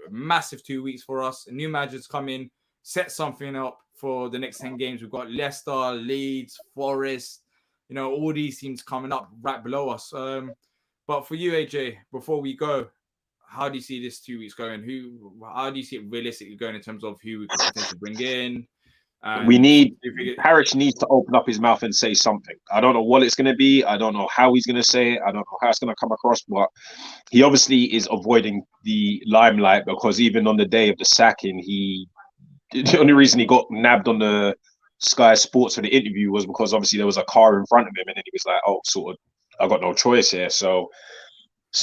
massive 2 weeks for us. A new manager's come in, set something up for the next 10 games. We've got Leicester, Leeds, Forest. You know, all these teams coming up right below us. But for you, AJ, before we go, how do you see this 2 weeks going? How do you see it realistically going in terms of who we could potentially bring in? Harris needs to open up his mouth and say something. I don't know what it's going to be. I don't know how he's going to say it. I don't know how it's going to come across, but he obviously is avoiding the limelight because even on the day of the sacking, the only reason he got nabbed on the Sky Sports for the interview was because obviously there was a car in front of him and then he was like, oh, sort of, I got no choice here. So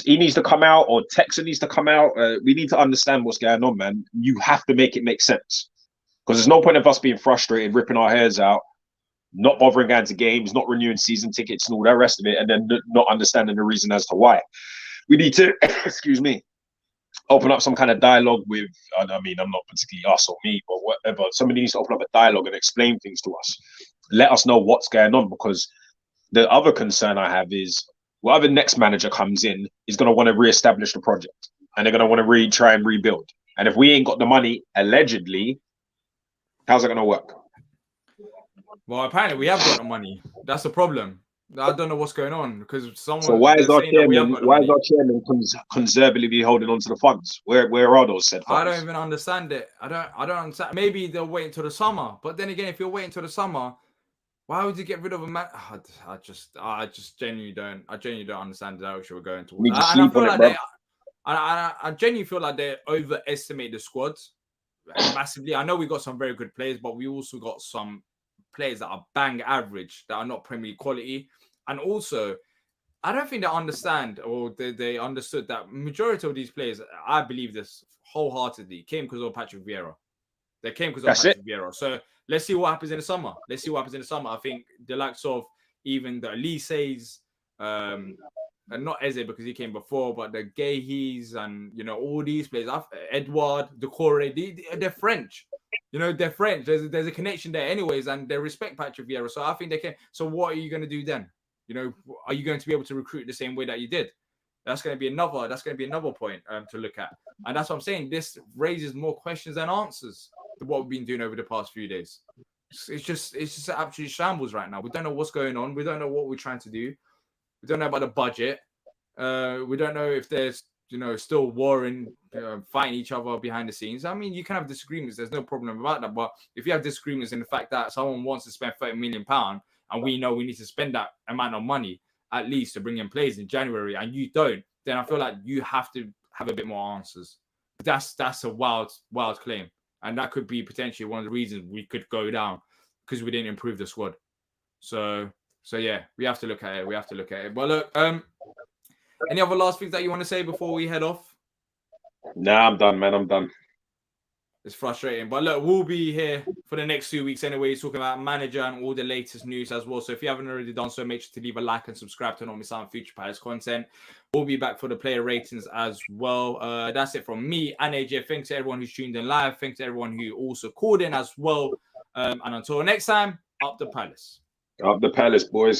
he needs to come out, or Texan needs to come out. We need to understand what's going on, man. You have to make it make sense. Because there's no point of us being frustrated, ripping our hairs out, not bothering going to games, not renewing season tickets and all that rest of it, and then not understanding the reason as to why. We need to, excuse me, open up some kind of dialogue with, I mean, I'm not particularly us or me, but whatever. Somebody needs to open up a dialogue and explain things to us. Let us know what's going on, because the other concern I have is whatever next manager comes in is going to want to reestablish the project, and they're going to want to try and rebuild. And if we ain't got the money, allegedly, how's it going to work? Well, apparently we have got the money. That's the problem. I don't know what's going on because someone. So why is our chairman conservatively holding on to the funds? Where are those said funds? I don't even understand it. I don't understand. Maybe they'll wait until the summer. But then again, if you're waiting until the summer, why would you get rid of a man? I just genuinely don't. I genuinely don't understand the direction we're going towards. I genuinely feel like they overestimate the squads massively. I know we got some very good players, but we also got some players that are bang average, that are not Premier League quality. And also, I don't think they understand, or they understood that majority of these players, I believe this wholeheartedly, came because of Patrick Vieira. They came because of Patrick Vieira. So let's see what happens in the summer. I think the likes of even the Elise's, and not Eze because he came before, but the Gahey's and, you know, all these players, Edouard, Decore, they're French. You know, they're French. There's a connection there anyways, and they respect Patrick Vieira. So I think they can. So what are you going to do then? You know, are you going to be able to recruit the same way that you did? That's going to be another point to look at. And that's what I'm saying. This raises more questions than answers to what we've been doing over the past few days. It's just absolutely shambles right now. We don't know what's going on. We don't know what we're trying to do. We don't know about the budget. We don't know if there's, you know, still warring, fighting each other behind the scenes. I mean, you can have disagreements. There's no problem about that. But if you have disagreements in the fact that someone wants to spend £30 million and we know we need to spend that amount of money at least to bring in players in January, and you don't, then I feel like you have to have a bit more answers. That's a wild claim. And that could be potentially one of the reasons we could go down, because we didn't improve the squad. So yeah, we have to look at it. But look, any other last things that you want to say before we head off? Nah, I'm done, man. I'm done. It's frustrating. But look, we'll be here for the next 2 weeks anyway, talking about manager and all the latest news as well. So if you haven't already done so, make sure to leave a like and subscribe to not miss out on future Palace content. We'll be back for the player ratings as well. That's it from me and AJ. Thanks to everyone who's tuned in live. Thanks to everyone who also called in as well. And until next time, up the Palace. Up the Palace, boys.